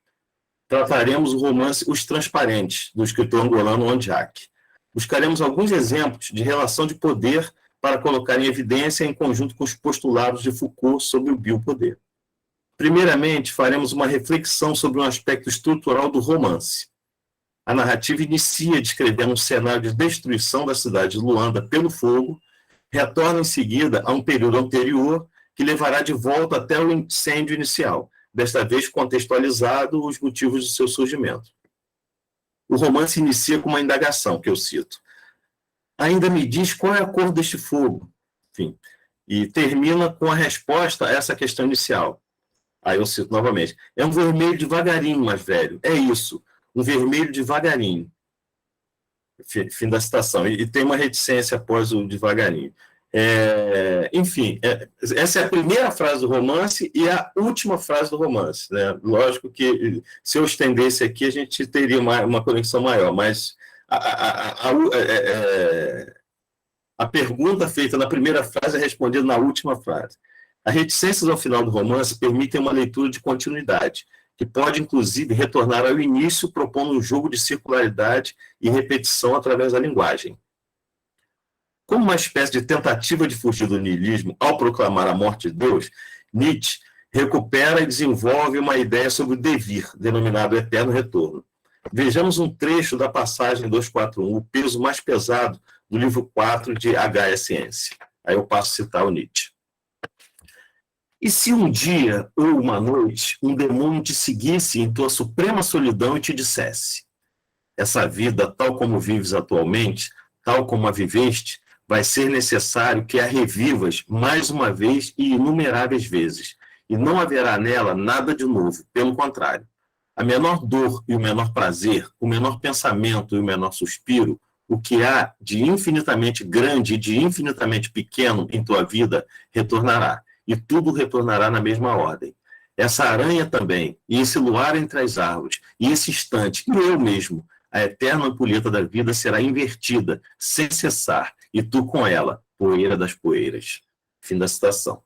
trataremos o romance Os Transparentes, do escritor angolano Ondjak. Buscaremos alguns exemplos de relação de poder para colocar em evidência em conjunto com os postulados de Foucault sobre o biopoder. Primeiramente, faremos uma reflexão sobre um aspecto estrutural do romance. A narrativa inicia descrevendo um cenário de destruição da cidade de Luanda pelo fogo, retorna em seguida a um período anterior que levará de volta até o incêndio inicial, desta vez contextualizado os motivos de seu surgimento. O romance inicia com uma indagação, que eu cito. Ainda me diz qual é a cor deste fogo? Enfim, e termina com a resposta a essa questão inicial. Aí eu cito novamente. É um vermelho devagarinho, mais velho. É isso, um vermelho devagarinho. Fim da citação. E tem uma reticência após o devagarinho. Enfim, essa é a primeira frase do romance e a última frase do romance, né? Lógico que se eu estendesse aqui a gente teria uma conexão maior, mas a pergunta feita na primeira frase é respondida na última frase. As reticências ao final do romance permitem uma leitura de continuidade, que pode inclusive retornar ao início propondo um jogo de circularidade e repetição através da linguagem. Como uma espécie de tentativa de fugir do niilismo ao proclamar a morte de Deus, Nietzsche recupera e desenvolve uma ideia sobre o devir, denominado eterno retorno. Vejamos um trecho da passagem 241, o peso mais pesado, do livro 4 de H. Ciência. Aí eu passo a citar o Nietzsche. E se um dia ou uma noite um demônio te seguisse em tua suprema solidão e te dissesse: essa vida, tal como vives atualmente, tal como a viveste, vai ser necessário que a revivas mais uma vez e inumeráveis vezes, e não haverá nela nada de novo, pelo contrário. A menor dor e o menor prazer, o menor pensamento e o menor suspiro, o que há de infinitamente grande e de infinitamente pequeno em tua vida, retornará, e tudo retornará na mesma ordem. Essa aranha também, e esse luar entre as árvores, e esse instante, e eu mesmo, a eterna ampulheta da vida será invertida, sem cessar, e tu com ela, poeira das poeiras. Fim da citação.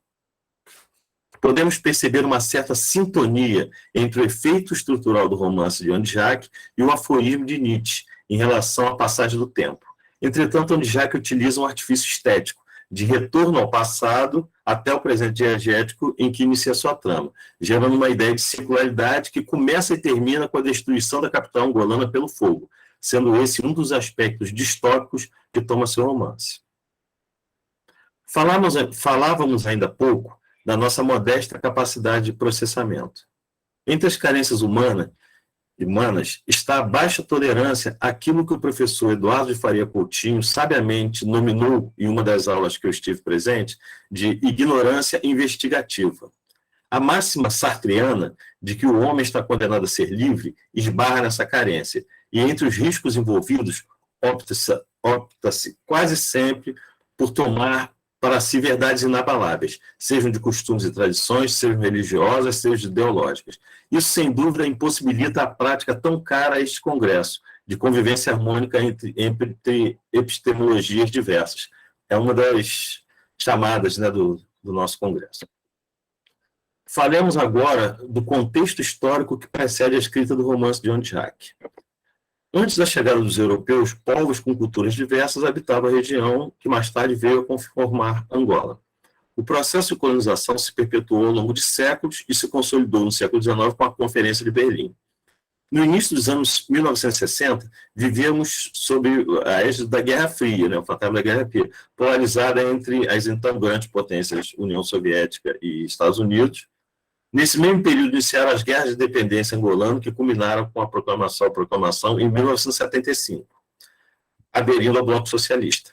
Podemos perceber uma certa sintonia entre o efeito estrutural do romance de Ondjak e o aforismo de Nietzsche em relação à passagem do tempo. Entretanto, Ondjak utiliza um artifício estético, de retorno ao passado até o presente diegético em que inicia sua trama, gerando uma ideia de circularidade que começa e termina com a destruição da capital angolana pelo fogo, sendo esse um dos aspectos distópicos que toma seu romance. Falávamos ainda há pouco da nossa modesta capacidade de processamento. Entre as carências humanas está a baixa tolerância àquilo que o professor Eduardo de Faria Coutinho sabiamente nominou, em uma das aulas que eu estive presente, de ignorância investigativa. A máxima sartreana de que o homem está condenado a ser livre esbarra nessa carência, e entre os riscos envolvidos, opta-se quase sempre por tomar para si verdades inabaláveis, sejam de costumes e tradições, sejam religiosas, sejam ideológicas. Isso, sem dúvida, impossibilita a prática tão cara a este congresso, de convivência harmônica entre epistemologias diversas. É uma das chamadas, né, do nosso congresso. Falemos agora do contexto histórico que precede a escrita do romance de Ondjak. Antes da chegada dos europeus, povos com culturas diversas habitavam a região que mais tarde veio a conformar Angola. O processo de colonização se perpetuou ao longo de séculos e se consolidou no século XIX com a Conferência de Berlim. No início dos anos 1960, vivíamos sob a égide da Guerra Fria, né, o fantasma da Guerra Fria, polarizada entre as então grandes potências União Soviética e Estados Unidos. Nesse mesmo período, iniciaram as guerras de independência angolana, que culminaram com a proclamação em 1975, aderindo ao Bloco Socialista.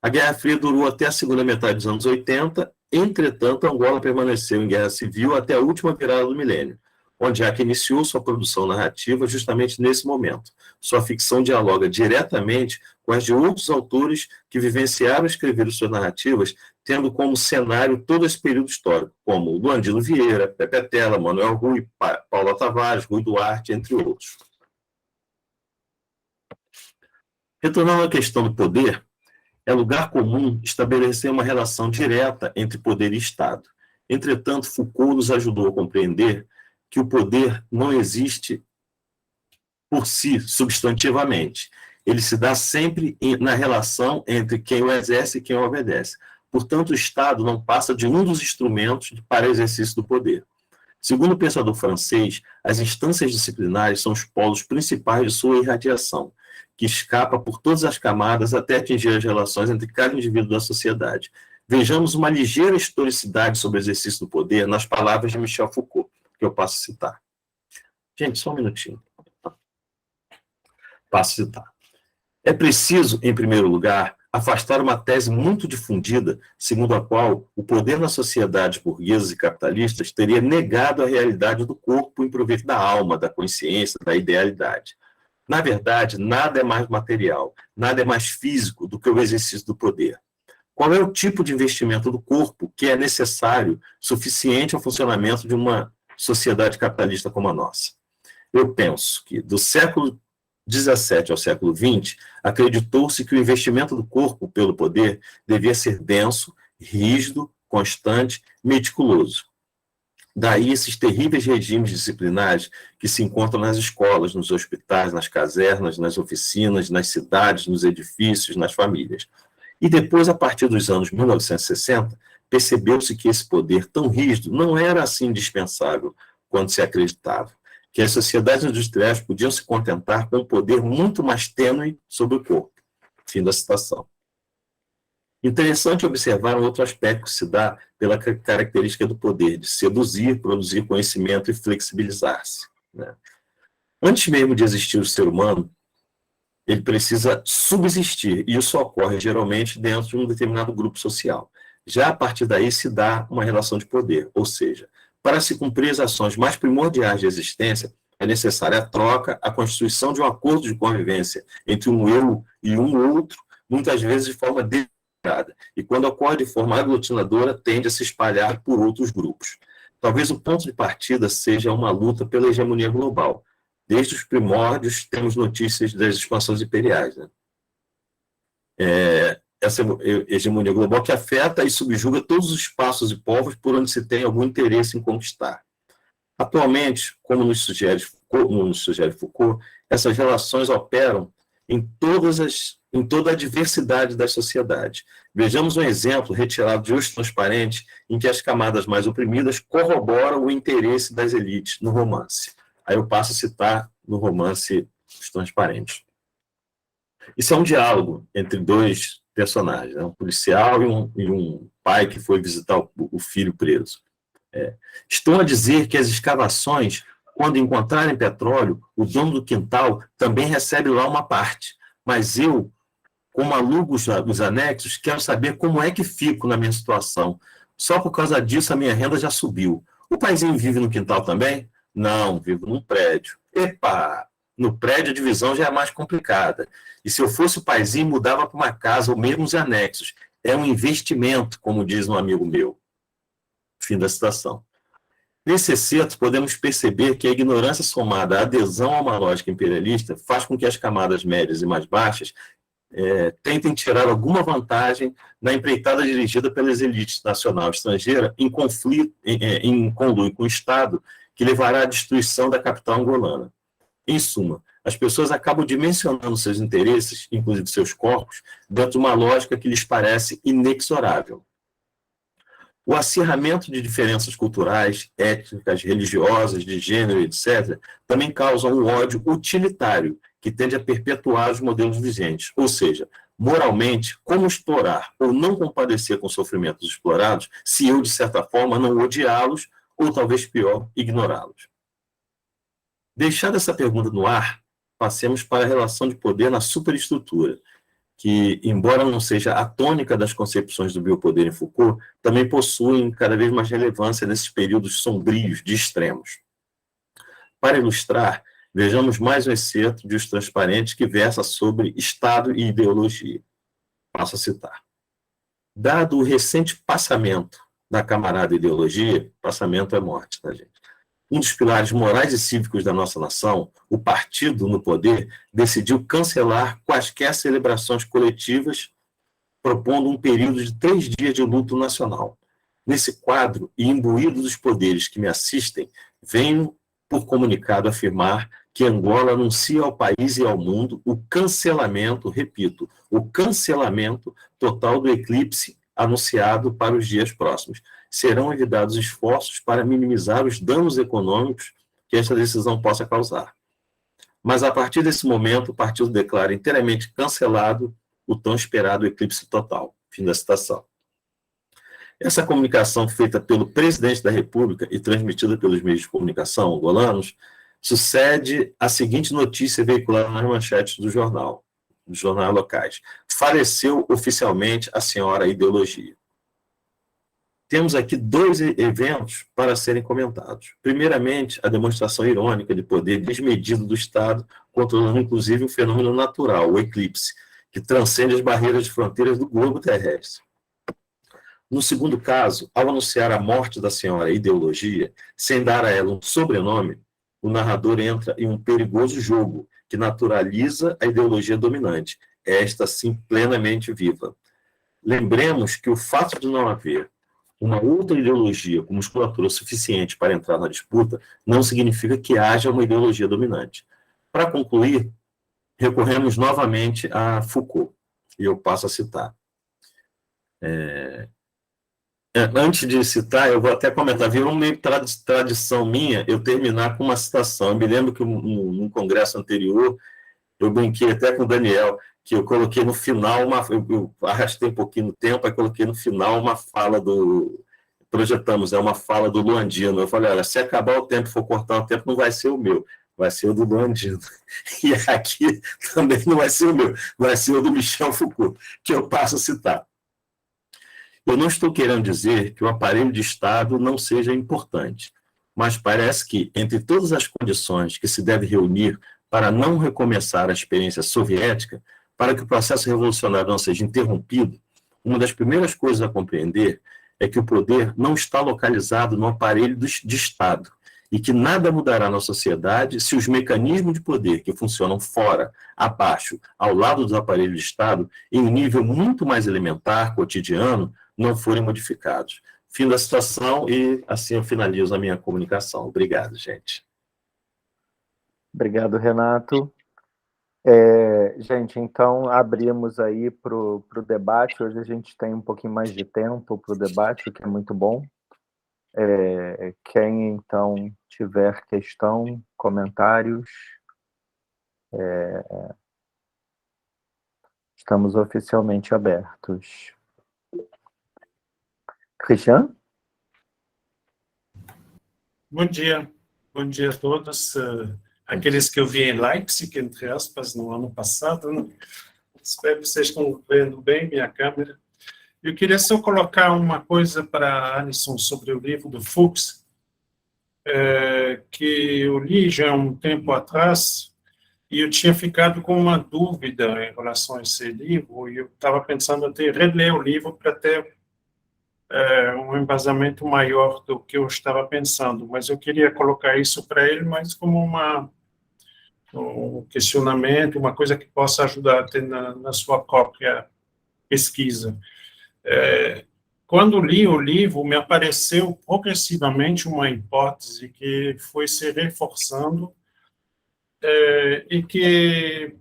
A Guerra Fria durou até a segunda metade dos anos 80, entretanto, Angola permaneceu em guerra civil até a última virada do milênio, onde a que iniciou sua produção narrativa justamente nesse momento. Sua ficção dialoga diretamente com as de outros autores que vivenciaram e escreveram suas narrativas, tendo como cenário todo esse período histórico, como Luandino Vieira, Pepe Tela, Manuel Rui, Paula Tavares, Rui Duarte, entre outros. Retornando à questão do poder, é lugar comum estabelecer uma relação direta entre poder e Estado. Entretanto, Foucault nos ajudou a compreender que o poder não existe por si, substantivamente. Ele se dá sempre na relação entre quem o exerce e quem o obedece. Portanto, o Estado não passa de um dos instrumentos para o exercício do poder. Segundo o pensador francês, as instâncias disciplinares são os polos principais de sua irradiação, que escapa por todas as camadas até atingir as relações entre cada indivíduo da sociedade. Vejamos uma ligeira historicidade sobre o exercício do poder nas palavras de Michel Foucault, que eu passo a citar. Gente, só um minutinho. Passo a citar. É preciso, em primeiro lugar, afastar uma tese muito difundida, segundo a qual o poder nas sociedades burguesas e capitalistas teria negado a realidade do corpo em proveito da alma, da consciência, da idealidade. Na verdade, nada é mais material, nada é mais físico do que o exercício do poder. Qual é o tipo de investimento do corpo que é necessário, suficiente ao funcionamento de uma sociedade capitalista como a nossa? Eu penso que, do século XVII ao século XX, acreditou-se que o investimento do corpo pelo poder devia ser denso, rígido, constante, meticuloso. Daí esses terríveis regimes disciplinares que se encontram nas escolas, nos hospitais, nas casernas, nas oficinas, nas cidades, nos edifícios, nas famílias. E depois, a partir dos anos 1960, percebeu-se que esse poder tão rígido não era assim indispensável quando se acreditava, que as sociedades industriais podiam se contentar com um poder muito mais tênue sobre o corpo. Fim da citação. Interessante observar um outro aspecto que se dá pela característica do poder, de seduzir, produzir conhecimento e flexibilizar-se, né? Antes mesmo de existir o ser humano, ele precisa subsistir, e isso ocorre geralmente dentro de um determinado grupo social. Já a partir daí se dá uma relação de poder, ou seja, para se cumprir as ações mais primordiais de existência, é necessária a troca, a constituição de um acordo de convivência entre um eu e um outro, muitas vezes de forma deliberada, e quando ocorre de forma aglutinadora, tende a se espalhar por outros grupos. Talvez o ponto de partida seja uma luta pela hegemonia global. Desde os primórdios, temos notícias das expansões imperiais, né? Essa hegemonia global que afeta e subjuga todos os espaços e povos por onde se tem algum interesse em conquistar. Atualmente, como nos sugere Foucault, essas relações operam em toda a diversidade das sociedades. Vejamos um exemplo retirado de Os Transparentes, em que as camadas mais oprimidas corroboram o interesse das elites no romance. Aí eu passo a citar no romance Os Transparentes. Isso é um diálogo entre dois personagens, né? Um policial e um pai que foi visitar o filho preso. Estão a dizer que as escavações, quando encontrarem petróleo, o dono do quintal também recebe lá uma parte. Mas eu, como alugo os anexos, quero saber como é que fico na minha situação. Só por causa disso a minha renda já subiu. O paizinho vive no quintal também? Não, vivo num prédio. Epa! No prédio a divisão já é mais complicada. E se eu fosse o paizinho, mudava para uma casa ou mesmo os anexos. É um investimento, como diz um amigo meu. Fim da citação. Nesse excerto, podemos perceber que a ignorância somada à adesão a uma lógica imperialista faz com que as camadas médias e mais baixas tentem tirar alguma vantagem na empreitada dirigida pelas elites nacional e estrangeira em conluio com o Estado que levará à destruição da capital angolana. Em suma, as pessoas acabam dimensionando seus interesses, inclusive seus corpos, dentro de uma lógica que lhes parece inexorável. O acirramento de diferenças culturais, étnicas, religiosas, de gênero, etc., também causa um ódio utilitário, que tende a perpetuar os modelos vigentes. Ou seja, moralmente, como explorar ou não compadecer com os sofrimentos dos explorados, se eu, de certa forma, não odiá-los, ou talvez pior, ignorá-los? Deixada essa pergunta no ar, passemos para a relação de poder na superestrutura, que, embora não seja a tônica das concepções do biopoder em Foucault, também possuem cada vez mais relevância nesses períodos sombrios de extremos. Para ilustrar, vejamos mais um excerto de Os Transparentes, que versa sobre Estado e ideologia. Passo a citar. Dado o recente passamento da camarada ideologia, passamento é morte, tá, gente? Um dos pilares morais e cívicos da nossa nação, o partido no poder, decidiu cancelar quaisquer celebrações coletivas, propondo um período de 3 dias de luto nacional. Nesse quadro, e imbuído dos poderes que me assistem, venho, por comunicado, afirmar que Angola anuncia ao país e ao mundo o cancelamento, repito, o cancelamento total do eclipse anunciado para os dias próximos. Serão enviados esforços para minimizar os danos econômicos que esta decisão possa causar. Mas, a partir desse momento, o partido declara inteiramente cancelado o tão esperado eclipse total. Fim da citação. Essa comunicação feita pelo presidente da República e transmitida pelos meios de comunicação angolanos sucede a seguinte notícia veiculada nas manchetes dos jornais locais. Faleceu oficialmente a senhora Ideologia. Temos aqui 2 eventos para serem comentados. Primeiramente, a demonstração irônica de poder desmedido do Estado, controlando inclusive um fenômeno natural, o eclipse, que transcende as barreiras de fronteiras do globo terrestre. No segundo caso, ao anunciar a morte da senhora Ideologia, sem dar a ela um sobrenome, o narrador entra em um perigoso jogo que naturaliza a ideologia dominante, esta sim plenamente viva. Lembremos que o fato de não haver uma outra ideologia com musculatura suficiente para entrar na disputa não significa que haja uma ideologia dominante. Para concluir, recorremos novamente a Foucault, e eu passo a citar. Antes de citar, eu vou até comentar, virou meio tradição minha eu terminar com uma citação. Eu me lembro que num congresso anterior, eu brinquei até com o Daniel, que eu coloquei no final, eu arrastei um pouquinho no tempo, aí coloquei no final uma fala projetamos, uma fala do Luandino. Eu falei, olha, se acabar o tempo, for cortar o tempo, não vai ser o meu, vai ser o do Luandino. E aqui também não vai ser o meu, vai ser o do Michel Foucault, que eu passo a citar. Eu não estou querendo dizer que o aparelho de Estado não seja importante, mas parece que, entre todas as condições que se deve reunir para não recomeçar a experiência soviética, para que o processo revolucionário não seja interrompido, uma das primeiras coisas a compreender é que o poder não está localizado no aparelho de Estado e que nada mudará na sociedade se os mecanismos de poder que funcionam fora, abaixo, ao lado dos aparelhos de Estado, em um nível muito mais elementar, cotidiano, não forem modificados. Fim da citação e assim eu finalizo a minha comunicação. Obrigado, gente. Obrigado, Renato. Gente, então abrimos aí para o debate. Hoje a gente tem um pouquinho mais de tempo para o debate, o que é muito bom. Quem, então, tiver questão, comentários, estamos oficialmente abertos. Cristian? Bom dia a todos. Aqueles que eu vi em Leipzig, entre aspas, no ano passado, né? Espero que vocês estão vendo bem minha câmera. Eu queria só colocar uma coisa para a Alisson sobre o livro do Fuchs, que eu li já há um tempo atrás, e eu tinha ficado com uma dúvida em relação a esse livro, e eu estava pensando até reler o livro para ter um embasamento maior do que eu estava pensando, mas eu queria colocar isso para ele, mas como um questionamento, uma coisa que possa ajudar até na sua própria pesquisa. Quando li o livro, me apareceu progressivamente uma hipótese que foi se reforçando e que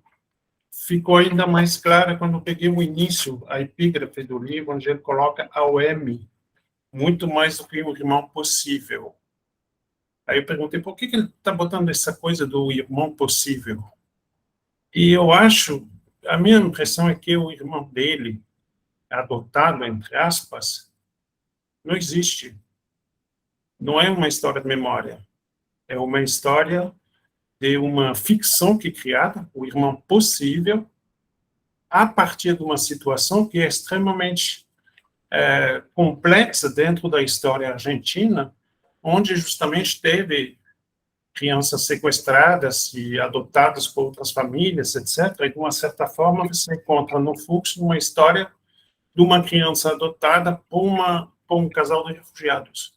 ficou ainda mais clara quando eu peguei o início, a epígrafe do livro, onde ele coloca ao M, muito mais do que o irmão possível. Aí eu perguntei, por que ele está botando essa coisa do irmão possível? E eu acho, a minha impressão é que o irmão dele, adotado, entre aspas, não existe. Não é uma história de memória. É uma história de uma ficção que é criada, o irmão possível, a partir de uma situação que é extremamente complexa dentro da história argentina, onde justamente teve crianças sequestradas e adotadas por outras famílias, etc. E, de uma certa forma, você encontra no Fluxo uma história de uma criança adotada por um casal de refugiados,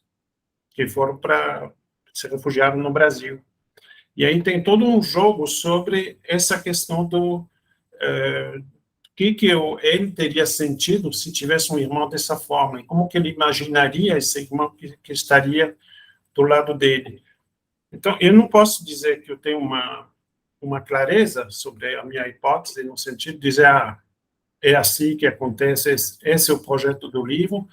que foram para se refugiar no Brasil. E aí tem todo um jogo sobre essa questão do que ele teria sentido se tivesse um irmão dessa forma, e como que ele imaginaria esse irmão que estaria do lado dele. Então, eu não posso dizer que eu tenho uma clareza sobre a minha hipótese, no sentido de dizer, é assim que acontece, esse é o projeto do livro,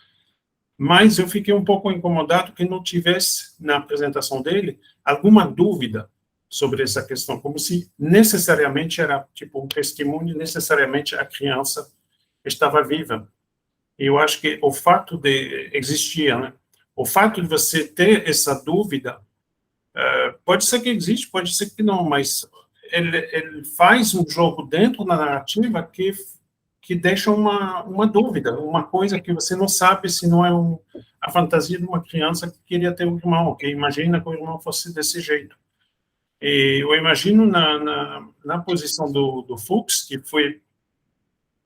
mas eu fiquei um pouco incomodado que não tivesse, na apresentação dele, alguma dúvida sobre essa questão, como se necessariamente era, tipo, um testemunho, necessariamente a criança estava viva. E eu acho que o fato de existir, né, o fato de você ter essa dúvida, pode ser que existe, pode ser que não, mas ele faz um jogo dentro da narrativa que deixa uma dúvida, uma coisa que você não sabe se não é a fantasia de uma criança que queria ter um irmão, que imagina que o irmão fosse desse jeito. E eu imagino na posição do Fuchs, que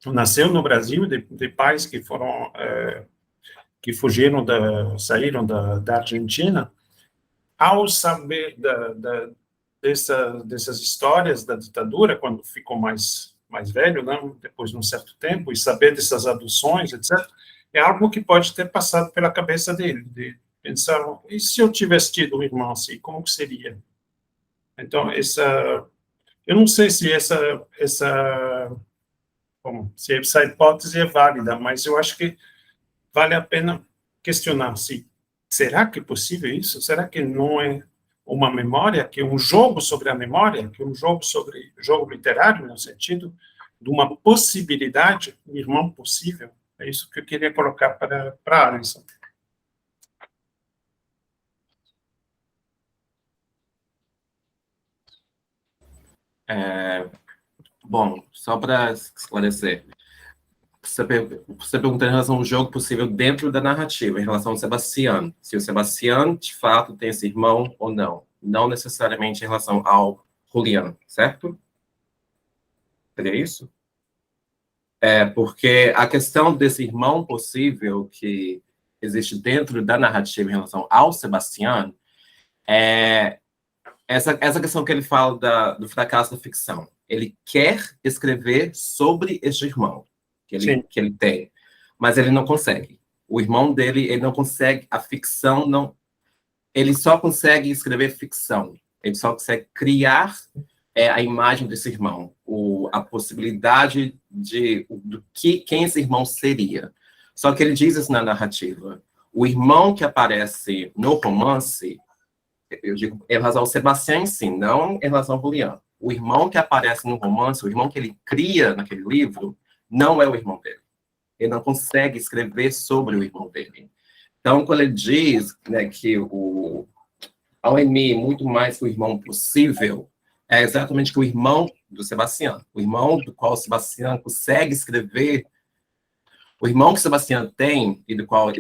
nasceu no Brasil, de pais que foram, que saíram da Argentina, ao saber dessas histórias da ditadura, quando ficou mais velho, né, depois de um certo tempo, e saber dessas adoções, etc., é algo que pode ter passado pela cabeça dele, de pensar, e se eu tivesse tido um irmão assim, como que seria? Então, eu não sei se essa hipótese é válida, mas eu acho que vale a pena questionar se será que é possível isso? Será que não é uma memória, que é um jogo sobre a memória, que é um jogo literário, no sentido de uma possibilidade, um irmão possível? É isso que eu queria colocar para a Alisson. Bom, só para esclarecer, você perguntou em relação ao jogo possível dentro da narrativa, em relação ao Sebastián. Se o Sebastián, de fato, tem esse irmão ou não. Não necessariamente em relação ao Julián, certo? Seria isso? Porque a questão desse irmão possível que existe dentro da narrativa em relação ao Sebastián é essa questão que ele fala do fracasso da ficção. Ele quer escrever sobre este irmão que ele tem, mas ele não consegue. O irmão dele, ele não consegue, a ficção não... Ele só consegue escrever ficção. Ele só consegue criar a imagem desse irmão, a possibilidade quem esse irmão seria. Só que ele diz isso na narrativa. O irmão que aparece no romance, eu digo em relação ao Sebastián em si, não em relação ao Julián. O irmão que aparece no romance, o irmão que ele cria naquele livro, não é o irmão dele. Ele não consegue escrever sobre o irmão dele. Então, quando ele diz, né, que ao Emi, muito mais que o irmão possível, é exatamente que o irmão do Sebastián, o irmão do qual o Sebastián consegue escrever, o irmão que o Sebastián tem e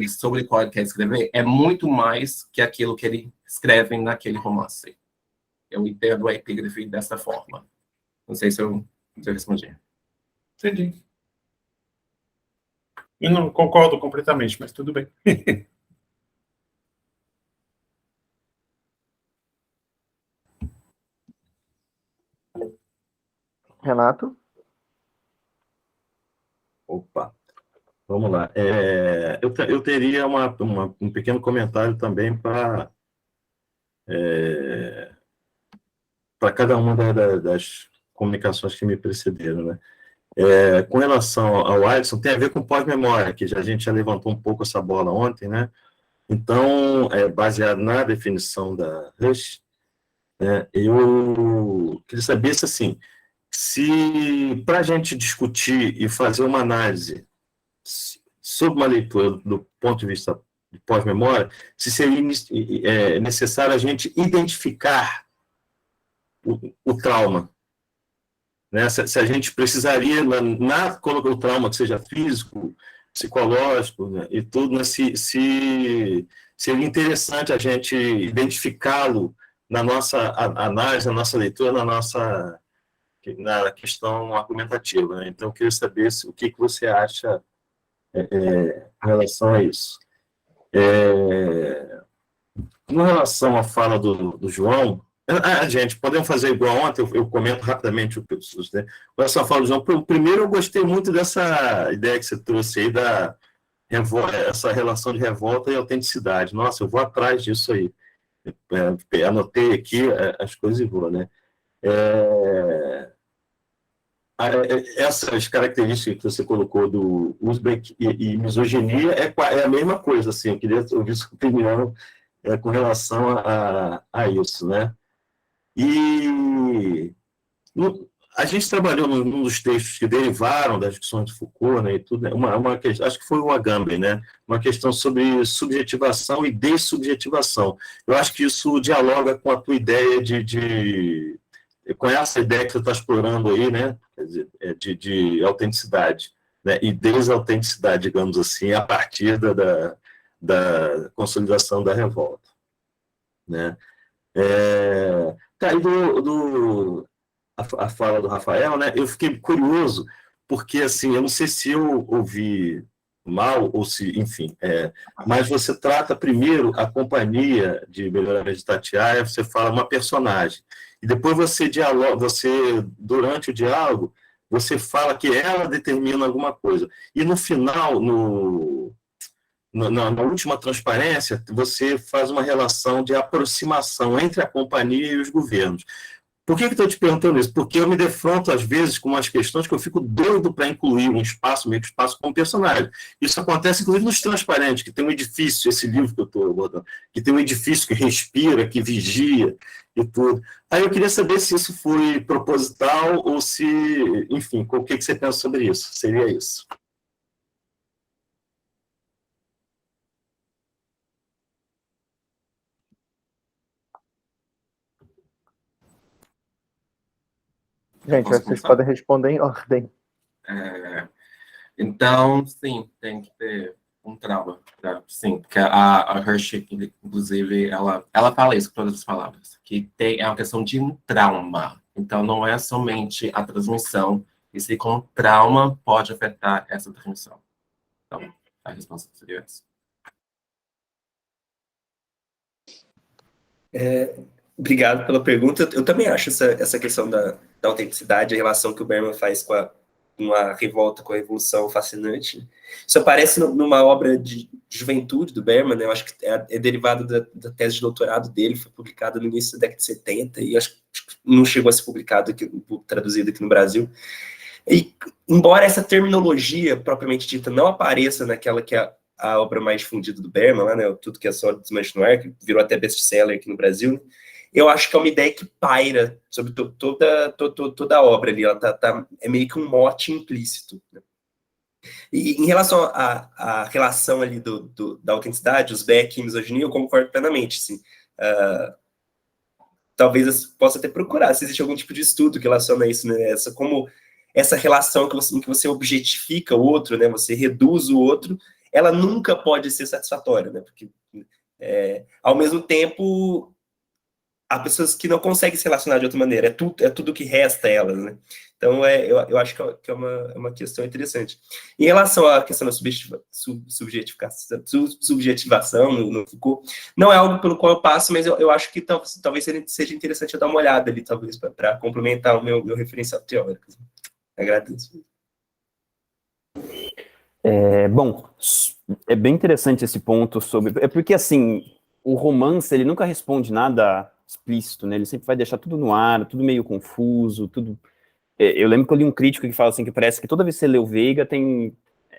sobre o qual ele quer escrever é muito mais que aquilo que ele escreve naquele romance. Eu entendo a epígrafe dessa forma. Não sei se eu respondi. Entendi. Eu não concordo completamente, mas tudo bem. Renato? Opa, vamos lá. Eu teria um pequeno comentário também para para cada uma das comunicações que me precederam, né? Com relação ao Alisson, tem a ver com pós-memória, que a gente já levantou um pouco essa bola ontem, né? Então, baseado na definição da Rush, eu queria saber se, assim, para a gente discutir e fazer uma análise sobre uma leitura do ponto de vista de pós-memória, se seria necessário a gente identificar o trauma, né? Se a gente precisaria, colocar o trauma que seja físico, psicológico, né, e tudo, né, se seria interessante a gente identificá-lo na nossa análise, na nossa leitura, na questão argumentativa, né? Então, eu queria saber o que você acha em relação a isso. Com relação à fala do João, gente, podemos fazer igual ontem, eu comento rapidamente o que eu preciso, né? Com relação à fala do João, primeiro eu gostei muito dessa ideia que você trouxe aí, essa relação de revolta e autenticidade. Nossa, eu vou atrás disso aí. Anotei aqui as coisas e vou, né? Essas características que você colocou do Uzbek e misoginia é a mesma coisa, assim, eu queria ouvir sua opinião com relação a isso, né? E a gente trabalhou num dos textos que derivaram das discussões de Foucault, né, e tudo, acho que foi o Agamben, né, uma questão sobre subjetivação e dessubjetivação. Eu acho que isso dialoga com a tua ideia com essa ideia que você está explorando aí, né, de autenticidade, né, e desautenticidade, digamos assim, a partir da consolidação da revolta, né. Tá, e a fala do Rafael, né, eu fiquei curioso, porque, assim, eu não sei se eu ouvi mal, ou se, enfim, mas você trata primeiro a companhia de melhoramento de Tatiaia, você fala uma personagem, e depois você durante o diálogo, você fala que ela determina alguma coisa, e no final, na última transparência, você faz uma relação de aproximação entre a companhia e os governos. Por que eu estou te perguntando isso? Porque eu me defronto, às vezes, com umas questões que eu fico doido para incluir um espaço, meio que espaço, como personagem. Isso acontece, inclusive, nos Transparentes, que tem um edifício, esse livro que eu estou abordando, que tem um edifício que respira, que vigia e tudo. Aí eu queria saber se isso foi proposital ou se, enfim, o que você pensa sobre isso? Seria isso. Gente, vocês podem responder em ordem. Então, sim, tem que ter um trauma, tá? Sim, porque a Hershey, inclusive, ela fala isso com todas as palavras, que é uma questão de um trauma. Então, não é somente a transmissão, e se com trauma pode afetar essa transmissão. Então, a resposta seria essa. Obrigado pela pergunta. Eu também acho essa questão da autenticidade, a relação que o Berman faz com uma revolta com a revolução fascinante. Isso aparece numa obra de juventude do Berman, né? Eu acho que é derivado da tese de doutorado dele, foi publicada no início da década de 70, e acho que não chegou a ser publicado traduzido aqui no Brasil. E, embora essa terminologia, propriamente dita, não apareça naquela que é a obra mais difundida do Berman, lá, né? Tudo que é só Desmanche no Ar, que virou até best-seller aqui no Brasil, né? Eu acho que é uma ideia que paira sobre toda a obra ali, ela é meio que um mote implícito, né? E em relação à relação ali da autenticidade, os Beck e misoginia, eu concordo plenamente, assim. Talvez possa até procurar se existe algum tipo de estudo que relaciona isso, né? Essa relação em que você objetifica o outro, né? Você reduz o outro, ela nunca pode ser satisfatória, né? Porque, ao mesmo tempo, há pessoas que não conseguem se relacionar de outra maneira, é tudo que resta a elas, né? Então, eu acho que é uma questão interessante. Em relação à questão da subjetivação no Foucault, não é algo pelo qual eu passo, mas eu acho que talvez seja interessante eu dar uma olhada ali, talvez, para complementar o meu referencial teórico. Agradeço. Bom, bem interessante esse ponto sobre... porque, assim, o romance, ele nunca responde nada explícito, né? Ele sempre vai deixar tudo no ar, tudo meio confuso, tudo... Eu lembro que eu li um crítico que fala assim, que parece que toda vez que você lê o Veiga,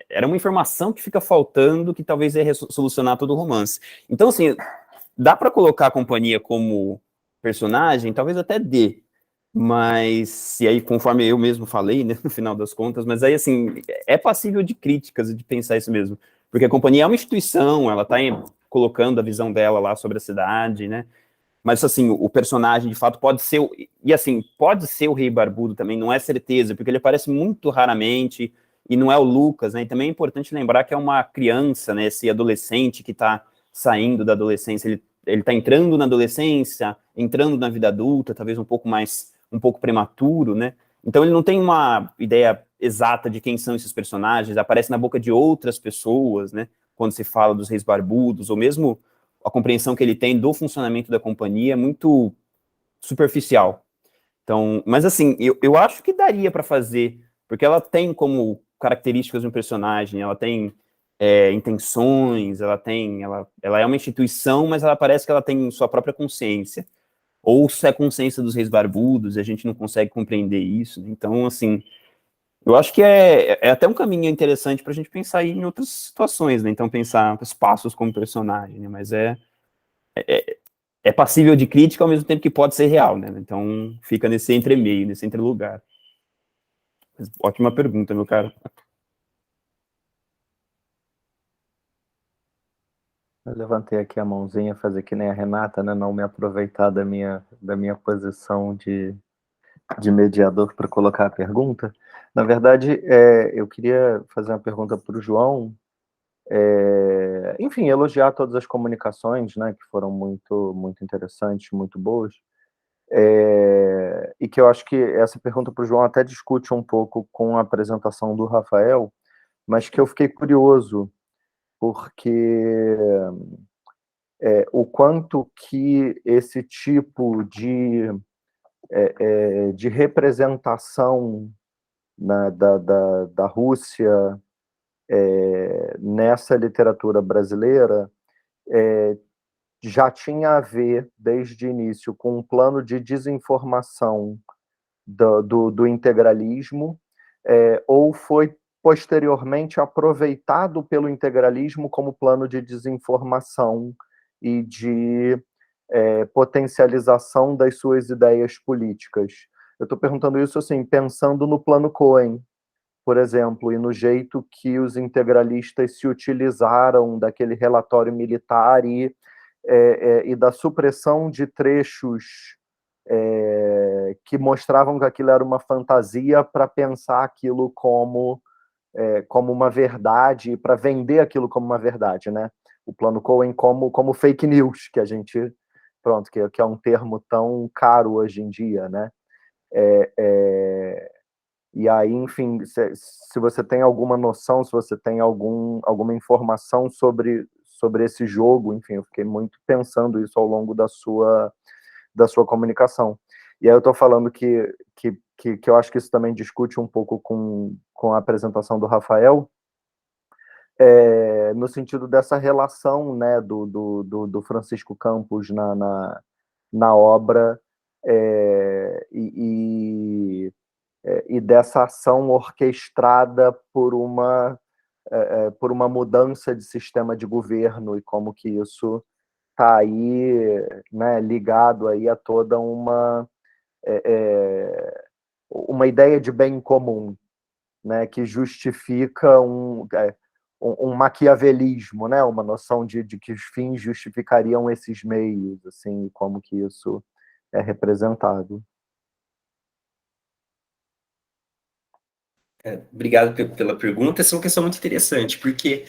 era uma informação que fica faltando, que talvez ia solucionar todo o romance. Então, assim, dá para colocar a companhia como personagem? Talvez até dê, mas, e aí, conforme eu mesmo falei, né, no final das contas, mas aí, assim, é passível de críticas e de pensar isso mesmo, porque a companhia é uma instituição, ela está colocando a visão dela lá sobre a cidade, né, mas, assim, o personagem, de fato, pode ser, e assim, pode ser o Rei Barbudo também, não é certeza, porque ele aparece muito raramente, e não é o Lucas, né, e também é importante lembrar que é uma criança, né, esse adolescente que está saindo da adolescência, ele está entrando na adolescência, entrando na vida adulta, talvez um pouco prematuro, né, então ele não tem uma ideia exata de quem são esses personagens, aparece na boca de outras pessoas, né, quando se fala dos Reis Barbudos, ou mesmo a compreensão que ele tem do funcionamento da companhia é muito superficial. Então, mas assim, eu acho que daria para fazer, porque ela tem como características de um personagem, ela tem intenções, ela é uma instituição, mas ela parece que ela tem sua própria consciência. Ou se é a consciência dos Reis Barbudos, e a gente não consegue compreender isso. Né? Então, assim, eu acho que é até um caminho interessante para a gente pensar aí em outras situações, né? Então, pensar os passos como personagem, né? Mas é passível de crítica ao mesmo tempo que pode ser real, né? Então, fica nesse entremeio, nesse entrelugar. Ótima pergunta, meu caro. Eu levantei aqui a mãozinha, fazer que nem a Renata, né? Não me aproveitar da minha posição de mediador para colocar a pergunta. Na verdade, eu queria fazer uma pergunta para o João. Enfim, elogiar todas as comunicações, né? Que foram muito, muito interessantes, muito boas. E que eu acho que essa pergunta para o João até discute um pouco com a apresentação do Rafael, mas que eu fiquei curioso, porque o quanto que esse tipo de representação, né, da Rússia nessa literatura brasileira já tinha a ver, desde o início, com um plano de desinformação do integralismo, ou foi posteriormente aproveitado pelo integralismo como plano de desinformação e de potencialização das suas ideias políticas. Eu estou perguntando isso assim, pensando no plano Cohen, por exemplo, e no jeito que os integralistas se utilizaram daquele relatório militar e da supressão de trechos que mostravam que aquilo era uma fantasia para pensar aquilo como uma verdade, para vender aquilo como uma verdade, né? O plano Cohen como fake news, que a gente, pronto, que é um termo tão caro hoje em dia, né? E aí, enfim, se você tem alguma noção, se você tem alguma informação sobre esse jogo, enfim, eu fiquei muito pensando isso ao longo da sua comunicação. E aí eu estou falando que eu acho que isso também discute um pouco com a apresentação do Rafael, no sentido dessa relação, né, do Francisco Campos na obra, e dessa ação orquestrada por uma mudança de sistema de governo, e como que isso está aí, né, ligado aí a toda uma ideia de bem comum, né, que justifica um maquiavelismo, né, uma noção de que os fins justificariam esses meios, assim, como que isso é representado. Obrigado pela pergunta. Essa é uma questão muito interessante, porque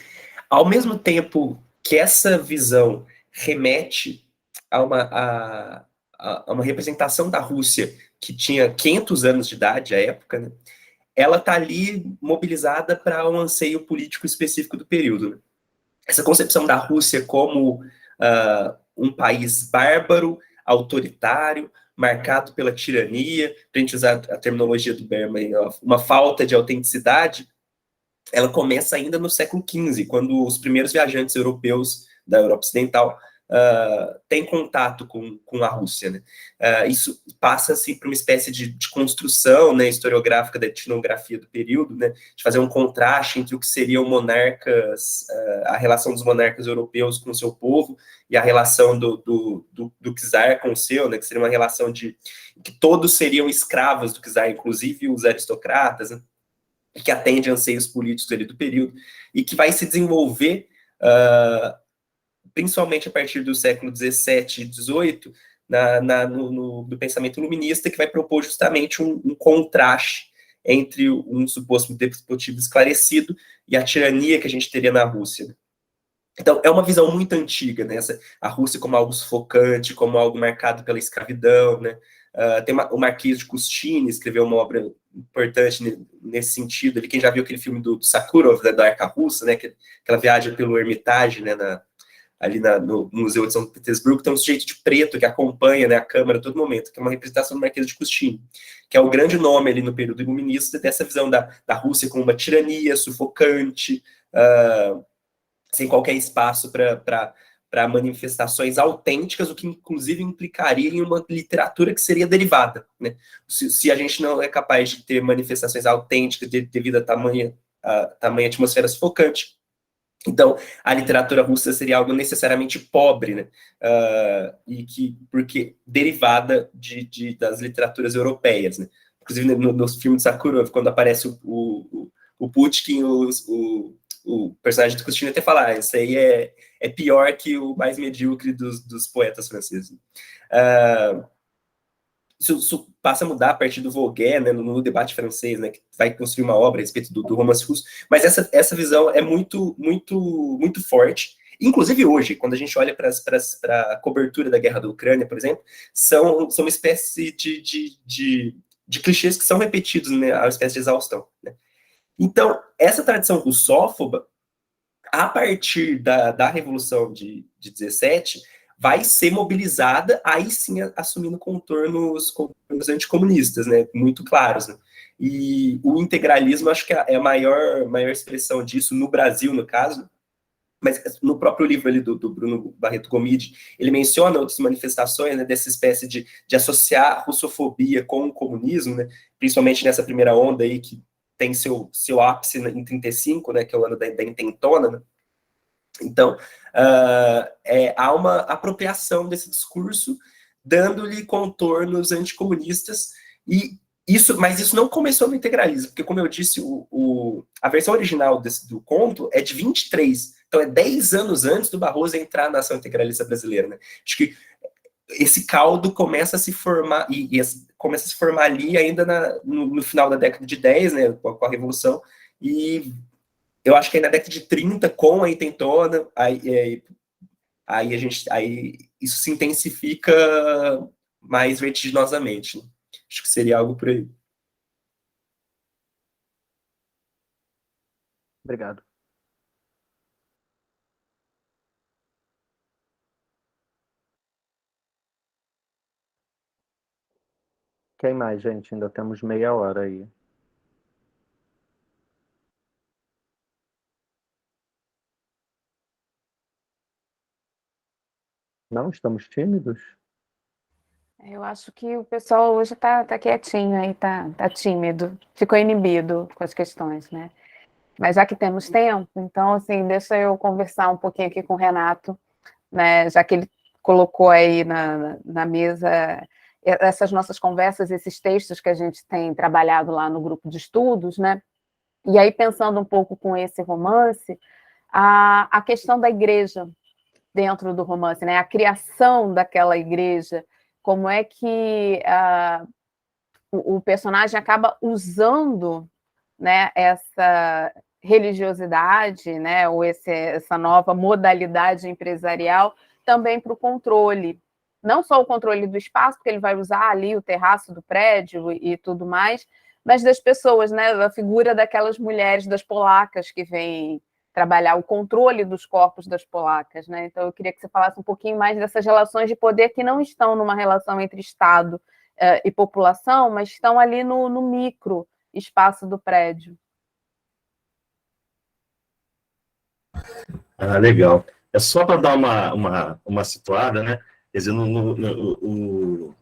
ao mesmo tempo que essa visão remete a uma representação da Rússia que tinha 500 anos de idade à época, né, ela está ali mobilizada para um anseio político específico do período. Né? Essa concepção da Rússia como um país bárbaro, autoritário, marcado pela tirania, para a gente usar a terminologia do Berman, uma falta de autenticidade, ela começa ainda no século XV, quando os primeiros viajantes europeus da Europa Ocidental tem contato com a Rússia, né? Isso passa-se por uma espécie de construção, né, historiográfica da etnografia do período, né, de fazer um contraste entre o que seriam monarcas, a relação dos monarcas europeus com o seu povo e a relação do czar com o seu, né, que seria uma relação de que todos seriam escravos do czar, inclusive os aristocratas, né, que atende a anseios políticos ali do período, e que vai se desenvolver principalmente a partir do século XVII e XVIII, do pensamento iluminista, que vai propor justamente um contraste entre um suposto despotismo esclarecido e a tirania que a gente teria na Rússia. Então, é uma visão muito antiga, né? A Rússia como algo sufocante, como algo marcado pela escravidão, né? O Marquês de Custine escreveu uma obra importante nesse sentido. Quem já viu aquele filme do Sakharov, da Arca Russa, né? Aquela viagem pelo Hermitage, né? Ali no Museu de São Petersburgo, tem um sujeito de preto que acompanha, né, a Câmara a todo momento, que é uma representação do Marquês de Custine, que é o grande nome ali no período iluminista dessa visão da Rússia como uma tirania sufocante, sem qualquer espaço para manifestações autênticas, o que inclusive implicaria em uma literatura que seria derivada, né? Se a gente não é capaz de ter manifestações autênticas devido a tamanha atmosfera sufocante, então a literatura russa seria algo necessariamente pobre, né? Porque derivada das literaturas europeias, né? Inclusive no filme de Sakharov, quando aparece o Pushkin, o personagem do Custine até fala, isso aí é pior que o mais medíocre dos poetas franceses. Isso passa a mudar a partir do Voguet, né, no debate francês, né, que vai construir uma obra a respeito do romance russo, mas essa visão é muito, muito, muito forte. Inclusive hoje, quando a gente olha para a cobertura da guerra da Ucrânia, por exemplo, são uma espécie de clichês que são repetidos, né, a espécie de exaustão, né? Então, essa tradição russófoba, a partir da Revolução de 17, vai ser mobilizada, aí sim assumindo contornos anticomunistas, né, muito claros, né? E o integralismo, acho que é a maior expressão disso, no Brasil, no caso, mas no próprio livro ali do Bruno Barreto Gomide, ele menciona outras manifestações, né, dessa espécie de associar a russofobia com o comunismo, né, principalmente nessa primeira onda aí, que tem seu ápice em 35, né, que é o ano da intentona, né? Então, há uma apropriação desse discurso, dando-lhe contornos anticomunistas, mas isso não começou no integralismo, porque, como eu disse, a versão original do conto é de 23, então é 10 anos antes do Barroso entrar na ação integralista brasileira, né? Acho que esse caldo começa a se formar, começa a se formar ali ainda no final da década de 10, né, com a Revolução, e eu acho que aí na década de 30, com a intentona, aí isso se intensifica mais vertiginosamente, né? Acho que seria algo por aí. Obrigado. Quem mais, gente? Ainda temos meia hora aí. Não? Estamos tímidos? Eu acho que o pessoal hoje está quietinho aí, tá tímido, ficou inibido com as questões, né? Mas já que temos tempo, então, assim, deixa eu conversar um pouquinho aqui com o Renato, né? Já que ele colocou aí na mesa essas nossas conversas, esses textos que a gente tem trabalhado lá no grupo de estudos, né? E aí, pensando um pouco com esse romance, a questão da igreja dentro do romance, né? A criação daquela igreja, como é que o personagem acaba usando, né, essa religiosidade, né, ou essa nova modalidade empresarial também para o controle. Não só o controle do espaço, porque ele vai usar ali o terraço do prédio e tudo mais, mas das pessoas, né, a figura daquelas mulheres, das polacas que vêm trabalhar o controle dos corpos das polacas, né? Então eu queria que você falasse um pouquinho mais dessas relações de poder que não estão numa relação entre Estado e população, mas estão ali no micro espaço do prédio. Legal. É só para dar uma situada, né? Quer dizer, no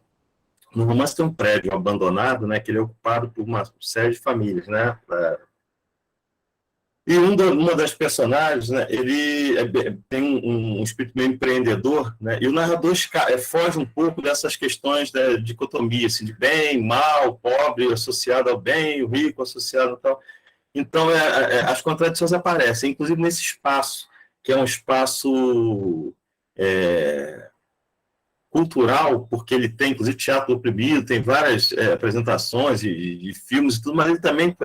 romance tem um prédio abandonado, né? Que ele é ocupado por uma série de famílias, né? E uma das personagens, né, ele tem um espírito meio empreendedor, né, e o narrador foge um pouco dessas questões da dicotomia, assim, de bem, mal, pobre associado ao bem, o rico associado ao tal. Então, as contradições aparecem, inclusive nesse espaço, que é um espaço cultural, porque ele tem, inclusive, teatro oprimido, tem várias apresentações de filmes e tudo, mas ele também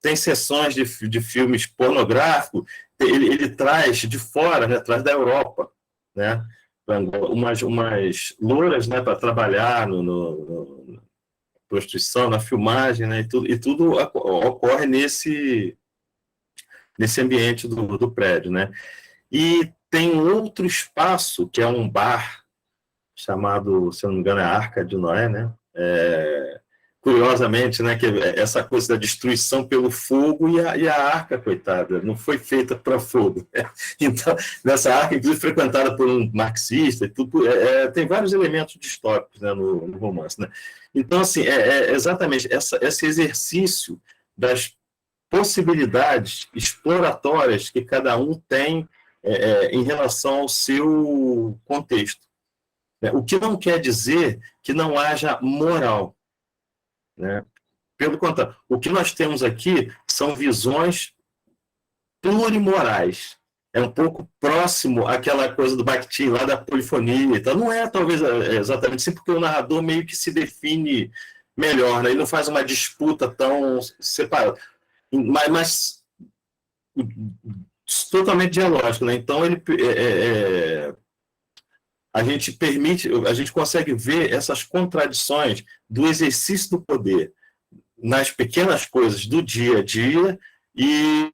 tem sessões de filmes pornográficos, ele traz de fora, né, traz da Europa, né, umas louras, né, para trabalhar no prostituição, na filmagem, né, e tudo ocorre nesse ambiente do prédio, né. E tem outro espaço, que é um bar, chamado, se eu não me engano, é a Arca de Noé, né, curiosamente, né, que essa coisa da destruição pelo fogo e a arca, coitada, não foi feita para fogo. Então, nessa arca, inclusive frequentada por um marxista, e tudo, tem vários elementos distópicos, né, no romance. Né? Então, assim, exatamente esse exercício das possibilidades exploratórias que cada um tem em relação ao seu contexto. Né? O que não quer dizer que não haja moral. Né? Pelo contrário, o que nós temos aqui são visões plurimorais. É um pouco próximo àquela coisa do Bakhtin, lá da polifonia. Então, não é talvez exatamente assim, porque o narrador meio que se define melhor, né? Ele não faz uma disputa tão separada, mas totalmente dialógico. Né? Então, a gente consegue ver essas contradições do exercício do poder nas pequenas coisas do dia a dia e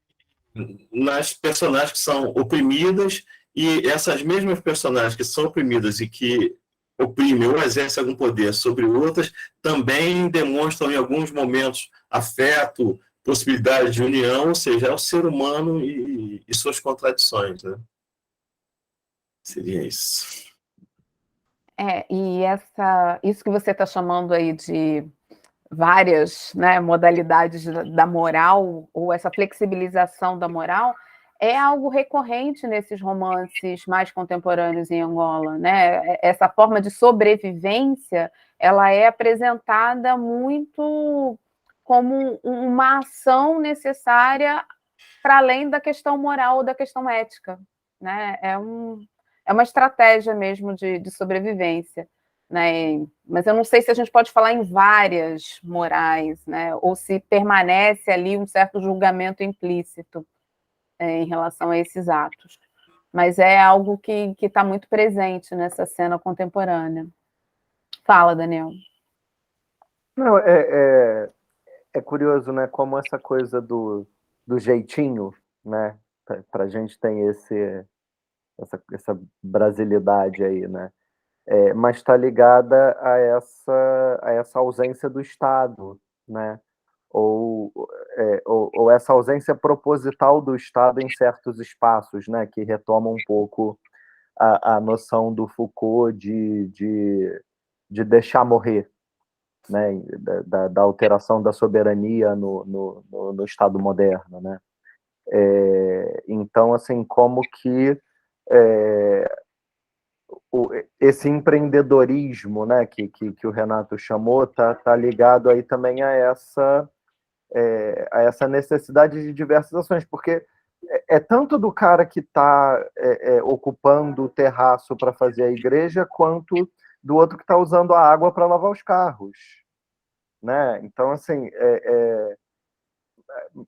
nas personagens que são oprimidas, e essas mesmas personagens que são oprimidas e que oprimem ou exercem algum poder sobre outras também demonstram em alguns momentos afeto, possibilidade de união, ou seja, é o ser humano e suas contradições. Né? Seria isso. E isso que você está chamando aí de várias, né, modalidades da moral, ou essa flexibilização da moral, é algo recorrente nesses romances mais contemporâneos em Angola. Né? Essa forma de sobrevivência, ela é apresentada muito como uma ação necessária para além da questão moral ou da questão ética. Né? É uma estratégia mesmo de sobrevivência. Né? Mas eu não sei se a gente pode falar em várias morais, né? Ou se permanece ali um certo julgamento implícito em relação a esses atos. Mas é algo que está muito presente nessa cena contemporânea. Fala, Daniel. Não, é curioso, né? Como essa coisa do jeitinho, né? Para a gente tem essa brasilidade aí, né? Mas está ligada a essa ausência do Estado, né? Ou essa ausência proposital do Estado em certos espaços, né? Que retoma um pouco a noção do Foucault de deixar morrer, né? Da alteração da soberania no Estado moderno, né? Então, assim, como que esse empreendedorismo, né, que o Renato chamou, tá ligado aí também a essa necessidade de diversas ações, porque é tanto do cara que está ocupando o terraço para fazer a igreja, quanto do outro que está usando a água para lavar os carros, né? Então, assim,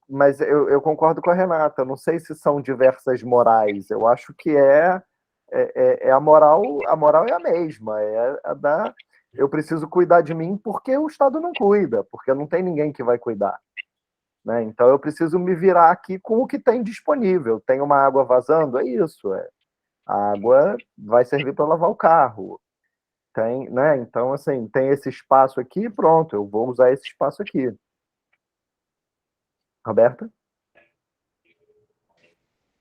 mas eu concordo com a Renata, eu não sei se são diversas morais, eu acho que a moral é a mesma, eu preciso cuidar de mim porque o Estado não cuida, porque não tem ninguém que vai cuidar. Né? Então eu preciso me virar aqui com o que tem disponível. Tem uma água vazando, é isso. A água vai servir para lavar o carro. Tem, né? Então, assim, tem esse espaço aqui, pronto, eu vou usar esse espaço aqui. Roberta?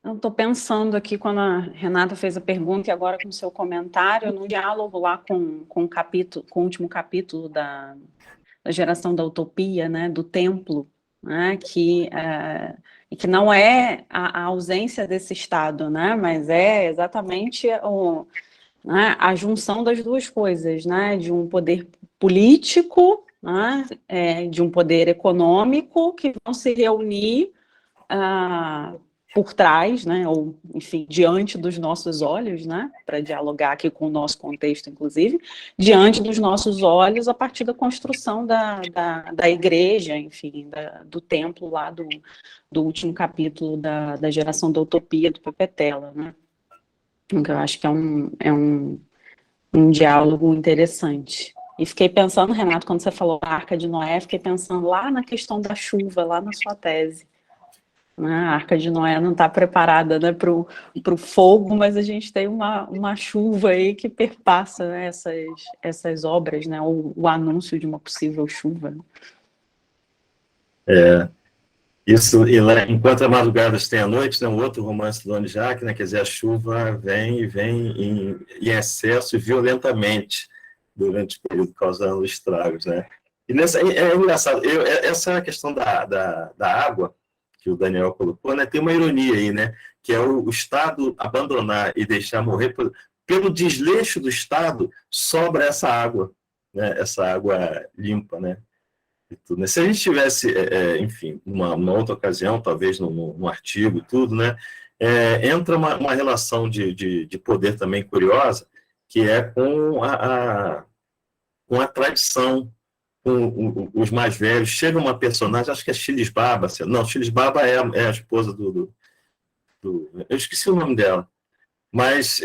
Eu estou pensando aqui, quando a Renata fez a pergunta, e agora com o seu comentário, no diálogo lá com o último capítulo da geração da utopia, né, do templo, né, que não é a ausência desse Estado, né, mas é exatamente né, a junção das duas coisas, né, de um poder político, né, de um poder econômico, que vão se reunir por trás, né, ou, enfim, diante dos nossos olhos, né, para dialogar aqui com o nosso contexto, inclusive, diante dos nossos olhos, a partir da construção da igreja, enfim, do templo lá do último capítulo da geração da utopia, do Pepetela, né. Eu acho que é um diálogo interessante. E fiquei pensando, Renato, quando você falou da Arca de Noé, fiquei pensando lá na questão da chuva, lá na sua tese. A Arca de Noé não está preparada, né, para o fogo, mas a gente tem uma chuva aí que perpassa, né, essas obras, né, o anúncio de uma possível chuva. Isso, e lá, Enquanto as Madrugadas Tem a Noite, né, um outro romance do Dona Jacques, né, quer dizer, a chuva vem em excesso e violentamente durante o período, causando estragos, né. E é engraçado, essa é a questão da água, que o Daniel colocou, né, tem uma ironia aí, né, que é o Estado abandonar e deixar morrer, pelo desleixo do Estado, sobra essa água, né, essa água limpa, né. Se a gente tivesse, enfim, uma outra ocasião, talvez no artigo e tudo, né, entra uma relação de poder também curiosa, que é com a tradição, com os mais velhos. Chega uma personagem, acho que é Chiles Baba, não, Chiles Baba é a esposa do... Eu esqueci o nome dela, mas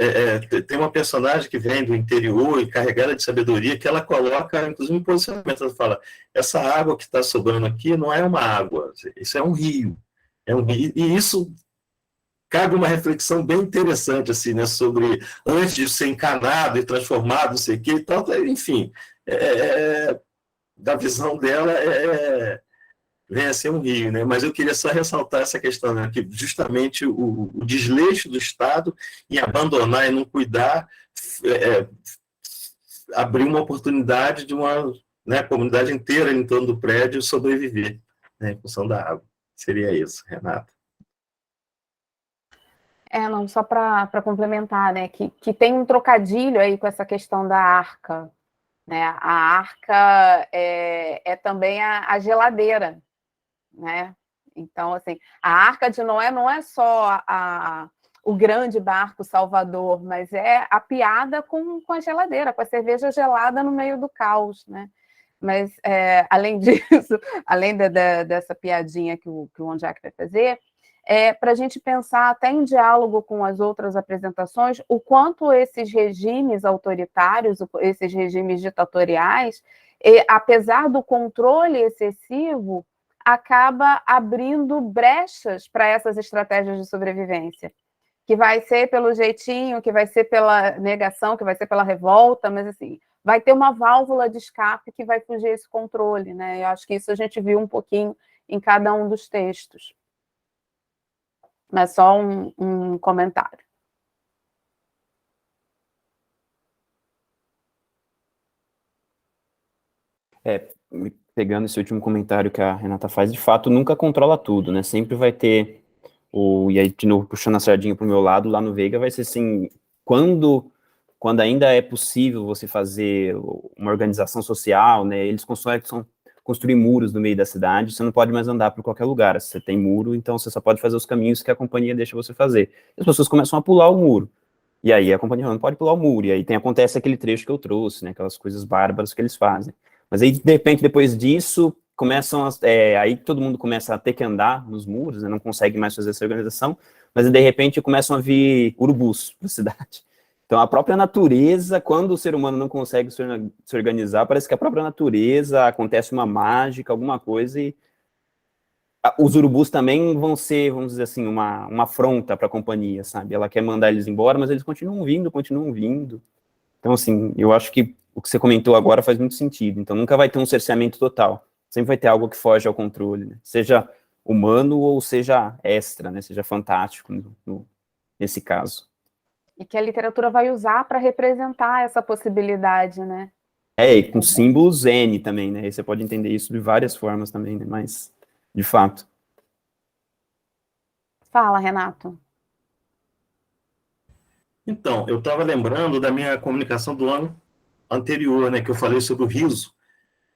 tem uma personagem que vem do interior e carregada de sabedoria, que ela coloca, inclusive, um posicionamento. Ela fala, essa água que está sobrando aqui não é uma água, isso é um rio. E isso cabe uma reflexão bem interessante, assim, né, sobre, antes de ser encanado e transformado, não sei o quê, e tal, enfim, da visão dela, vem a ser um rio, né? Mas eu queria só ressaltar essa questão, né? Que justamente o desleixo do Estado em abandonar e não cuidar abriu uma oportunidade de uma, né, comunidade inteira em torno do prédio sobreviver, né, em função da água. Seria isso, Renata. Não, só para complementar, né, que tem um trocadilho aí com essa questão da arca, né? A arca é também a geladeira, né? Então, assim, a Arca de Noé não é só o grande barco salvador, mas é a piada com a geladeira, com a cerveja gelada no meio do caos, né? Mas, além disso, além dessa piadinha que o Ondiak vai fazer, para a gente pensar até em diálogo com as outras apresentações, o quanto esses regimes autoritários, esses regimes ditatoriais, apesar do controle excessivo, acaba abrindo brechas para essas estratégias de sobrevivência, que vai ser pelo jeitinho, que vai ser pela negação, que vai ser pela revolta, mas assim, vai ter uma válvula de escape que vai fugir esse controle, né? Eu acho que isso a gente viu um pouquinho em cada um dos textos. Mas só um comentário. Pegando esse último comentário que a Renata faz, de fato, nunca controla tudo, né? Sempre vai ter e aí, de novo, puxando a sardinha para o meu lado, lá no Veiga vai ser assim, quando ainda é possível você fazer uma organização social, né? Eles construir muros no meio da cidade, você não pode mais andar por qualquer lugar. Se você tem muro, então você só pode fazer os caminhos que a companhia deixa você fazer. As pessoas começam a pular o muro. E aí a companhia não pode pular o muro. E aí acontece aquele trecho que eu trouxe, né? Aquelas coisas bárbaras que eles fazem. Mas aí, de repente, depois disso, aí todo mundo começa a ter que andar nos muros, né, não consegue mais fazer essa organização, mas de repente começam a vir urubus para a cidade. Então, a própria natureza, quando o ser humano não consegue se organizar, parece que a própria natureza, acontece uma mágica, alguma coisa, e os urubus também vão ser, vamos dizer assim, uma afronta para a companhia, sabe? Ela quer mandar eles embora, mas eles continuam vindo. Então, assim, eu acho que o que você comentou agora faz muito sentido. Então, nunca vai ter um cerceamento total. Sempre vai ter algo que foge ao controle, né? Seja humano ou seja extra, né, seja fantástico nesse caso. E que a literatura vai usar para representar essa possibilidade, né? E com símbolos N também, né? E você pode entender isso de várias formas também, né? Mas, de fato. Fala, Renato. Então, eu estava lembrando da minha comunicação do ano anterior, né, que eu falei sobre o riso,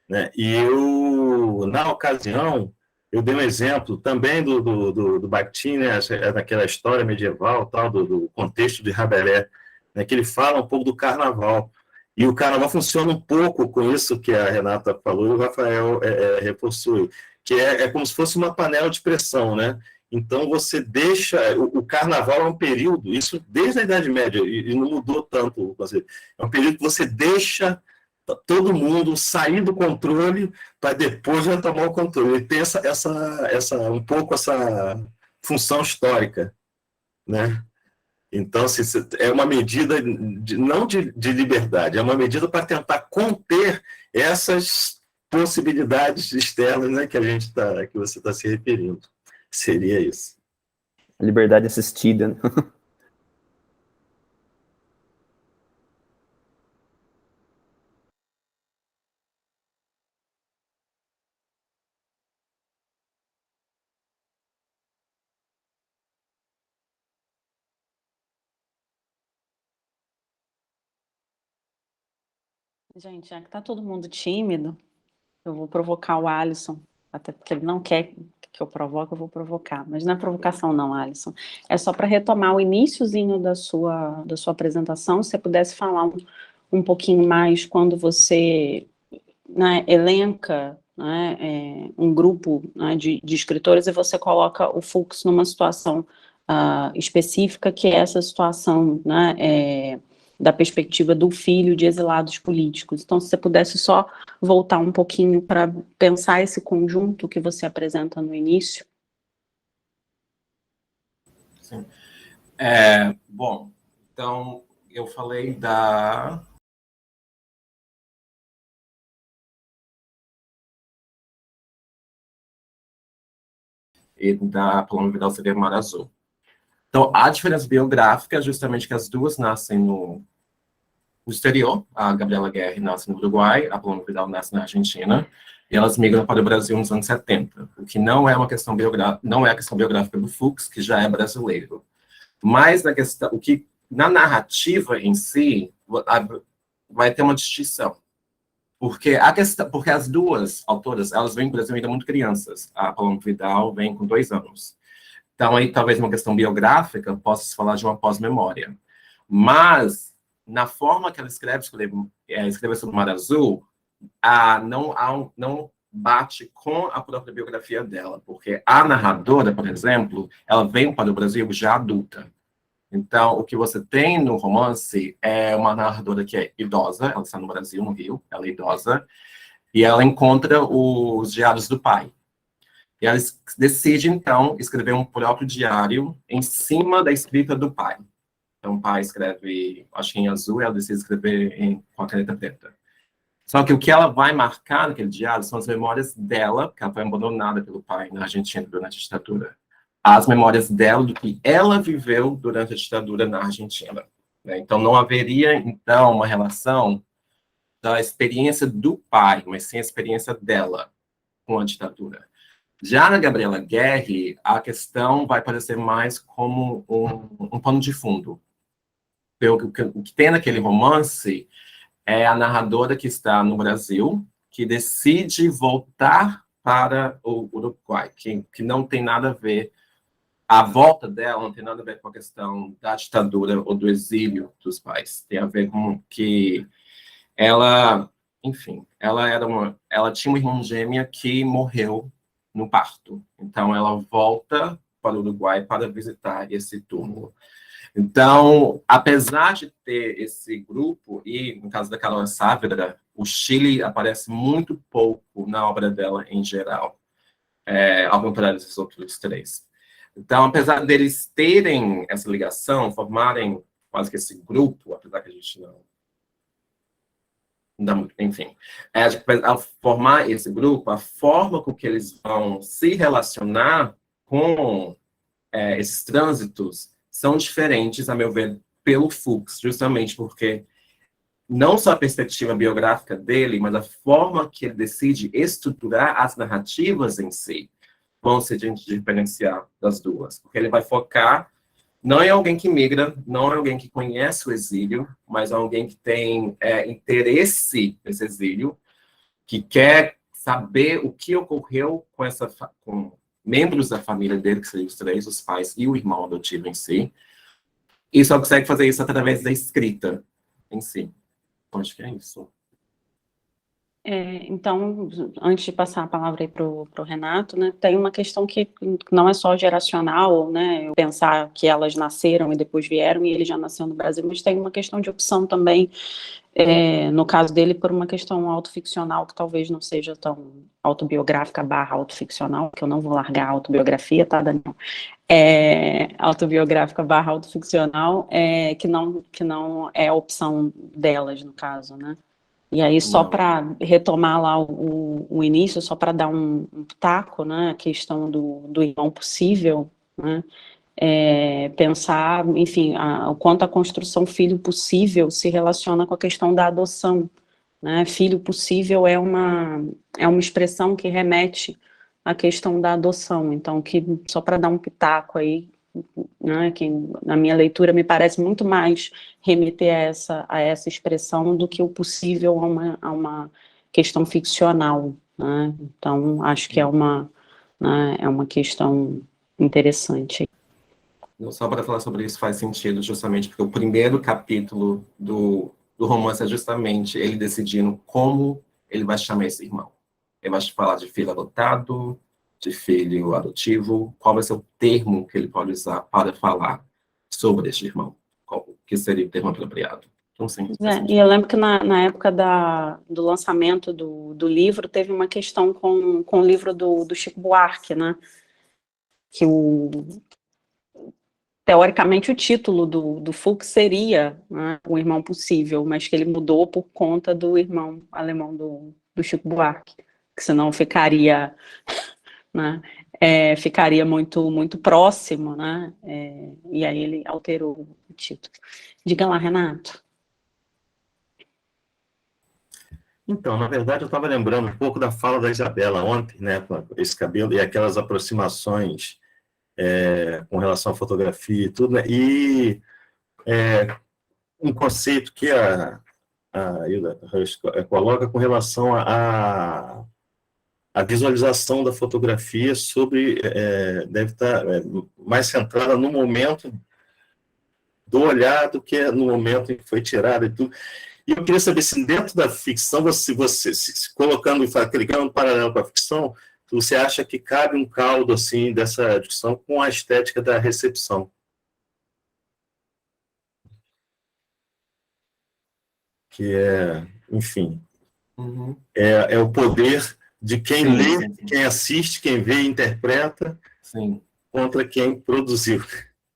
né, e eu, na ocasião, eu dei um exemplo também do Bakhtin, né, daquela história medieval, tal, do contexto de Rabelais, né, que ele fala um pouco do carnaval, e o carnaval funciona um pouco com isso que a Renata falou e o Rafael reforçou, que é como se fosse uma panela de pressão, né? Então, você deixa... O carnaval é um período, isso desde a Idade Média, e não mudou tanto. É um período que você deixa todo mundo sair do controle para depois retomar o controle. Ele tem um pouco essa função histórica, né? Então, assim, é uma medida não de liberdade, é uma medida para tentar conter essas possibilidades externas, né, que você está se referindo. Seria isso. A liberdade assistida, né? Gente, já que tá todo mundo tímido, eu vou provocar o Alisson, até porque ele não quer que eu provoque, eu vou provocar. Mas não é provocação não, Alisson. É só para retomar o iniciozinho da sua apresentação, se você pudesse falar um pouquinho mais quando você, né, elenca, né, um grupo, né, de escritores e você coloca o Fuchs numa situação específica, que é essa situação, né, da perspectiva do filho de exilados políticos. Então, se você pudesse só voltar um pouquinho para pensar esse conjunto que você apresenta no início. Sim. Bom, então, eu falei da Paloma Vidal Sever Mar Azul. Então, a diferença biográfica é justamente que as duas nascem no exterior. A Gabriela Guerra nasce no Uruguai, a Paloma Vidal nasce na Argentina, e elas migram para o Brasil nos anos 70, o que não é uma questão biográfica, não é a questão biográfica do Fuchs, que já é brasileiro. Mas na narrativa em si vai ter uma distinção. Porque as duas autoras, elas vêm para o Brasil ainda muito crianças. A Paloma Vidal vem com 2 anos. Então, aí, talvez uma questão biográfica, possa se falar de uma pós-memória. Mas, na forma que ela escreve sobre o Mar Azul, não bate com a própria biografia dela, porque a narradora, por exemplo, ela vem para o Brasil já adulta. Então, o que você tem no romance é uma narradora que é idosa, ela está no Brasil, no Rio, ela é idosa, e ela encontra os diários do pai. E ela decide, então, escrever um próprio diário em cima da escrita do pai. Então, o pai escreve, acho que em azul, e ela decide escrever com a caneta preta. Só que o que ela vai marcar naquele diário são as memórias dela, porque ela foi abandonada pelo pai na Argentina durante a ditadura. As memórias dela, do que ela viveu durante a ditadura na Argentina. Então, não haveria, então, uma relação da experiência do pai, mas sim a experiência dela com a ditadura. Já na Gabriela Guerra, a questão vai parecer mais como um pano de fundo. O que tem naquele romance é a narradora que está no Brasil, que decide voltar para o Uruguai, que não tem nada a ver, a volta dela não tem nada a ver com a questão da ditadura ou do exílio dos pais. Tem a ver com que ela, enfim, ela tinha uma irmã gêmea que morreu no parto. Então, ela volta para o Uruguai para visitar esse túmulo. Então, apesar de ter esse grupo, e no caso da Carol Saavedra, o Chile aparece muito pouco na obra dela em geral, ao contrário desses outros 3. Então, apesar deles terem essa ligação, formarem quase que esse grupo, apesar que a gente enfim, ao formar esse grupo, a forma com que eles vão se relacionar com esses trânsitos são diferentes, a meu ver, pelo Fuchs, justamente porque não só a perspectiva biográfica dele, mas a forma que ele decide estruturar as narrativas em si vão se diferenciar das duas, porque ele vai focar não é alguém que migra, não é alguém que conhece o exílio, mas é alguém que tem interesse nesse exílio, que quer saber o que ocorreu com membros da família dele, que seriam os três, os pais e o irmão adotivo em si, e só consegue fazer isso através da escrita em si. Então, acho que é isso. Então, antes de passar a palavra aí para o Renato, né, tem uma questão que não é só geracional, né, eu pensar que elas nasceram e depois vieram e ele já nasceu no Brasil, mas tem uma questão de opção também, no caso dele, por uma questão autoficcional, que talvez não seja tão autobiográfica / autoficcional, que eu não vou largar a autobiografia, tá, Daniel? Autobiográfica / autoficcional, que não é a opção delas, no caso, né? E aí, só para retomar lá o início, só para dar um pitaco, né, a questão do irmão possível, né, pensar, enfim, o quanto a construção filho possível se relaciona com a questão da adoção, né, filho possível é uma expressão que remete à questão da adoção, então, só para dar um pitaco aí, né, que na minha leitura me parece muito mais remeter a essa expressão do que o possível a uma questão ficcional, né? Então, acho que é uma questão interessante. Só para falar sobre isso faz sentido, justamente porque o primeiro capítulo do romance é justamente ele decidindo como ele vai chamar esse irmão. Ele vai falar de filho adotado, de filho adotivo, qual vai ser o termo que ele pode usar para falar sobre este irmão, qual que seria o termo apropriado. Então, sim, e eu lembro que na época do lançamento do livro, teve uma questão com o livro do Chico Buarque, né, que teoricamente o título do Fuchs seria, né, O Irmão Possível, mas que ele mudou por conta do irmão alemão do Chico Buarque, que senão ficaria, né, ficaria muito, muito próximo, né, e aí ele alterou o título. Diga lá, Renato. Então, na verdade, eu estava lembrando um pouco da fala da Isabela ontem, né, com esse cabelo e aquelas aproximações com relação à fotografia e tudo, né, e um conceito que a Hilda Hirsch coloca com relação a visualização da fotografia deve estar mais centrada no momento do olhar do que no momento em que foi tirada e tudo. E eu queria saber se dentro da ficção, você se colocando e clicando um paralelo com a ficção, você acha que cabe um caldo assim dessa discussão com a estética da recepção? Que enfim, é o poder de quem lê, quem assiste, quem vê e interpreta, contra quem produziu.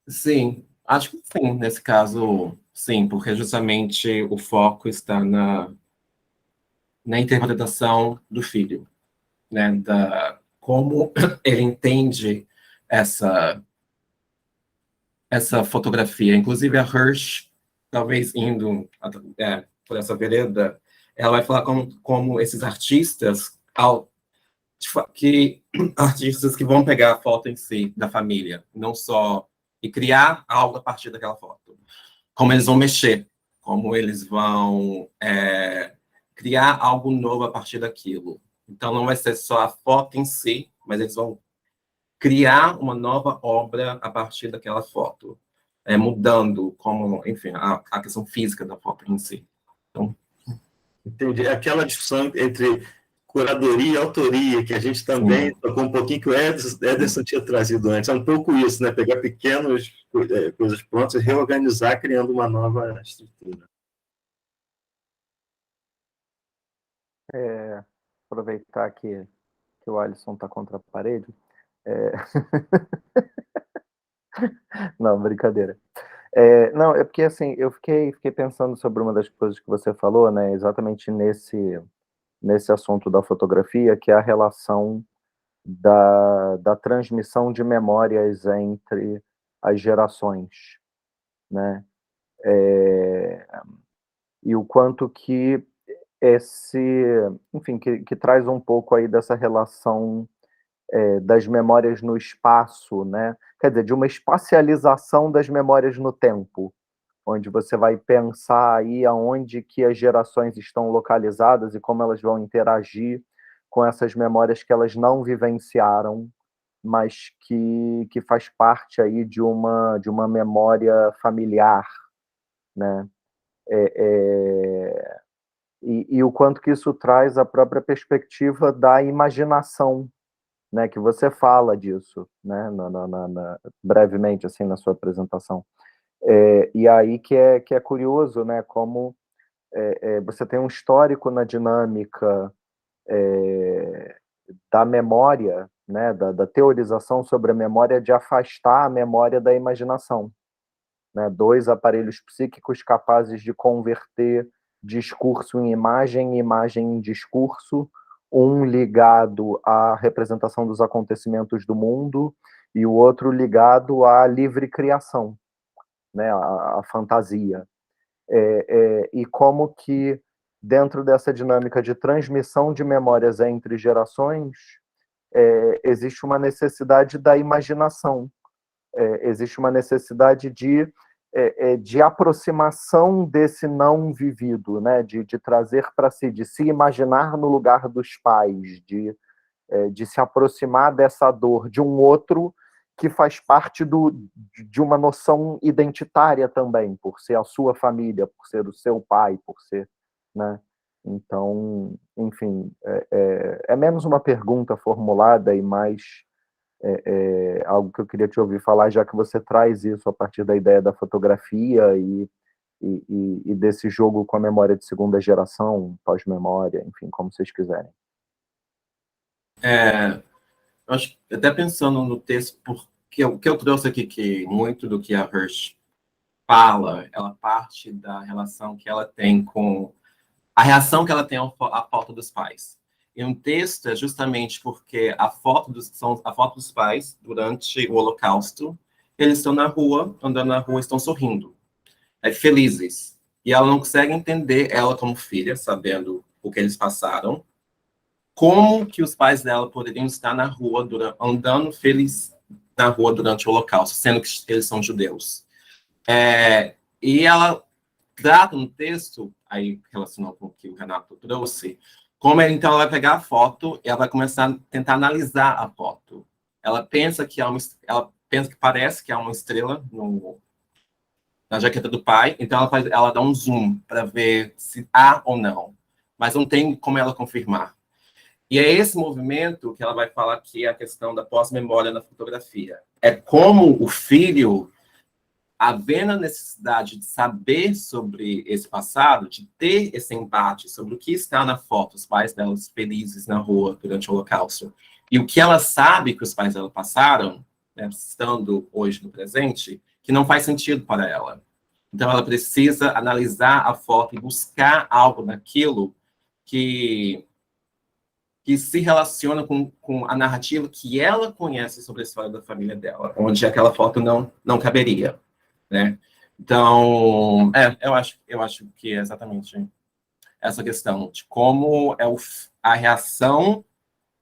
Sim, acho que sim, nesse caso, sim, porque justamente o foco está na interpretação do filho, né, como ele entende essa fotografia. Inclusive, a Hirsch, talvez indo por essa vereda, ela vai falar como esses artistas que vão pegar a foto em si, da família, não só, e criar algo a partir daquela foto. Como eles vão mexer, como eles vão criar algo novo a partir daquilo. Então, não vai ser só a foto em si, mas eles vão criar uma nova obra a partir daquela foto, mudando como, enfim, a questão física da foto em si. Então, entendi. Aquela discussão entre curadoria e autoria, que a gente também tocou um pouquinho, que o Ederson tinha trazido antes. É um pouco isso, né? Pegar pequenas coisas prontas e reorganizar, criando uma nova estrutura. Aproveitar que o Alisson está contra a parede. Não, brincadeira. Não, é porque assim, eu fiquei pensando sobre uma das coisas que você falou, né, exatamente nesse assunto da fotografia, que é a relação da transmissão de memórias entre as gerações, né? E o quanto que esse, enfim, que traz um pouco aí dessa relação das memórias no espaço, né? Quer dizer, de uma espacialização das memórias no tempo, onde você vai pensar aí aonde que as gerações estão localizadas e como elas vão interagir com essas memórias que elas não vivenciaram, mas que faz parte aí de uma memória familiar, né? E o quanto que isso traz a própria perspectiva da imaginação, né? Que você fala disso, né? Brevemente, assim, na sua apresentação. E aí que é curioso, né? Como você tem um histórico na dinâmica da memória, né? Da teorização sobre a memória, de afastar a memória da imaginação, né? Dois aparelhos psíquicos capazes de converter discurso em imagem, imagem em discurso, um ligado à representação dos acontecimentos do mundo e o outro ligado à livre criação, né? A fantasia. E como que, dentro dessa dinâmica de transmissão de memórias entre gerações, existe uma necessidade da imaginação, existe uma necessidade de aproximação desse não vivido, né? De trazer para si, de se imaginar no lugar dos pais, de se aproximar dessa dor de um outro que faz parte de uma noção identitária também, por ser a sua família, por ser o seu pai, por ser, né? Então, enfim, é menos uma pergunta formulada e mais algo que eu queria te ouvir falar, já que você traz isso a partir da ideia da fotografia e desse jogo com a memória de segunda geração, pós-memória, enfim, como vocês quiserem. Eu acho, até pensando no texto, porque o que eu trouxe aqui, que muito do que a Hirsch fala, ela parte da relação que ela tem com a reação que ela tem à falta dos pais. E um texto é justamente porque a foto dos pais durante o Holocausto, eles estão na rua, andando na rua, estão sorrindo, felizes. E ela não consegue entender, ela como filha, sabendo o que eles passaram, como que os pais dela poderiam estar na rua, andando felizes na rua durante o Holocausto, sendo que eles são judeus. E ela trata no texto, aí relacionado com o que o Renato trouxe, como então ela vai pegar a foto e ela vai começar a tentar analisar a foto. Ela pensa que parece que há uma estrela na jaqueta do pai, então ela dá um zoom para ver se há ou não, mas não tem como ela confirmar. E é esse movimento que ela vai falar que é a questão da pós-memória na fotografia. É como o filho, havendo a necessidade de saber sobre esse passado, de ter esse embate sobre o que está na foto, os pais delas felizes na rua durante o Holocausto, e o que ela sabe que os pais dela passaram, né, estando hoje no presente, que não faz sentido para ela. Então, ela precisa analisar a foto e buscar algo naquilo que se relaciona com a narrativa que ela conhece sobre a história da família dela, onde aquela foto não caberia, né? Então, eu acho que é exatamente essa questão de como é a reação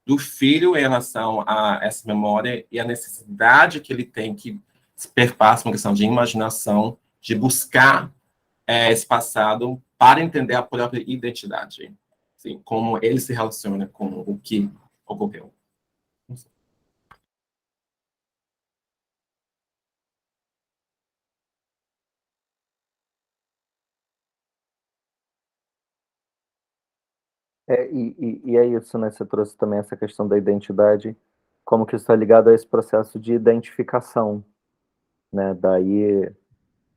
do filho em relação a essa memória e a necessidade que ele tem que se perpassa uma questão de imaginação, de buscar esse passado para entender a própria identidade. Assim, como ele se relaciona com o que ocorreu. E é isso, né? Você trouxe também essa questão da identidade, como que isso está ligado a esse processo de identificação, né?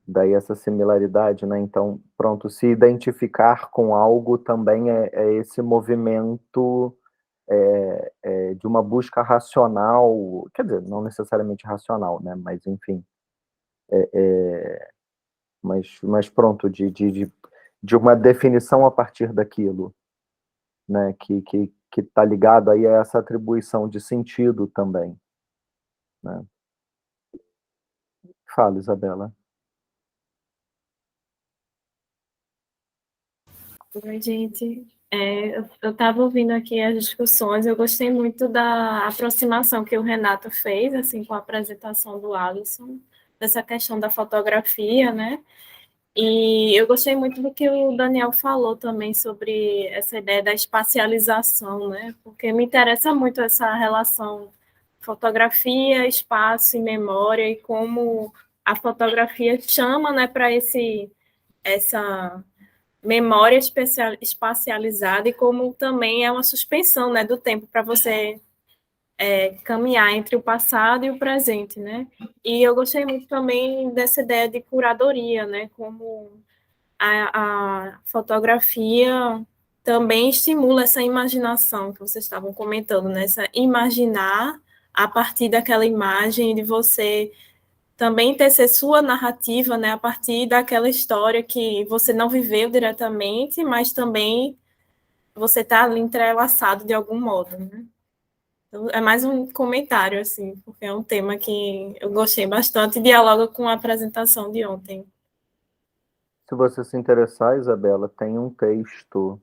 Daí essa similaridade, né? Então, pronto, se identificar com algo também é esse movimento de uma busca racional, quer dizer, não necessariamente racional, né? Mas, enfim, mas pronto, de uma definição a partir daquilo, né, que está ligado aí a essa atribuição de sentido também, né? Fala, Isabela. Oi, gente. Eu estava ouvindo aqui as discussões, eu gostei muito da aproximação que o Renato fez, assim, com a apresentação do Alisson, dessa questão da fotografia, né? E eu gostei muito do que o Daniel falou também sobre essa ideia da espacialização, né? Porque me interessa muito essa relação fotografia, espaço e memória, e como a fotografia chama, né, para essa memória espacializada, e como também é uma suspensão, né, do tempo para você caminhar entre o passado e o presente, né? E eu gostei muito também dessa ideia de curadoria, né? Como a fotografia também estimula essa imaginação que vocês estavam comentando, né? Essa imaginar a partir daquela imagem, de você também tecer sua narrativa, né? A partir daquela história que você não viveu diretamente, mas também você está ali entrelaçado de algum modo, né? Então, é mais um comentário, assim, porque é um tema que eu gostei bastante e dialoga com a apresentação de ontem. Se você se interessar, Isabela, tem um texto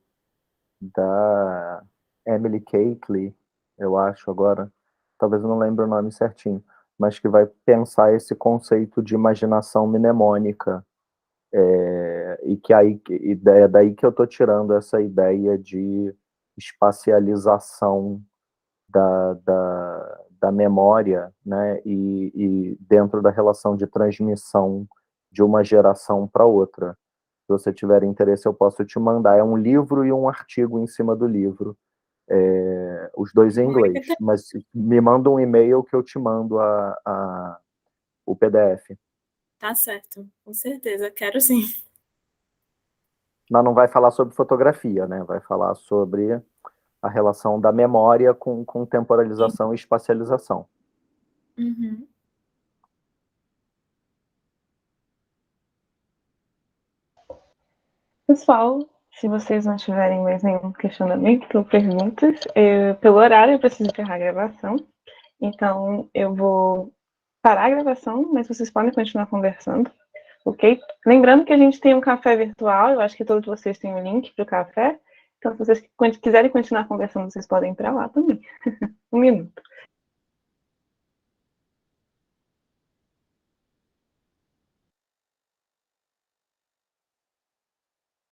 da Emily Caitley, eu acho agora, talvez eu não lembre o nome certinho, mas que vai pensar esse conceito de imaginação mnemônica, e que aí é daí que eu estou tirando essa ideia de espacialização da memória, né, e dentro da relação de transmissão de uma geração para outra. Se você tiver interesse, eu posso te mandar. É um livro e um artigo em cima do livro. Os dois em inglês. Mas me manda um e-mail que eu te mando o PDF. Tá certo, com certeza, quero sim. Mas não vai falar sobre fotografia, né? Vai falar sobre a relação da memória com temporalização e espacialização. Uhum. Pessoal, se vocês não tiverem mais nenhum questionamento ou perguntas, pelo horário eu preciso encerrar a gravação. Então, eu vou parar a gravação, mas vocês podem continuar conversando, ok? Lembrando que a gente tem um café virtual, eu acho que todos vocês têm o link para o café. Então, se vocês quiserem continuar conversando, vocês podem ir para lá também. 1 minuto.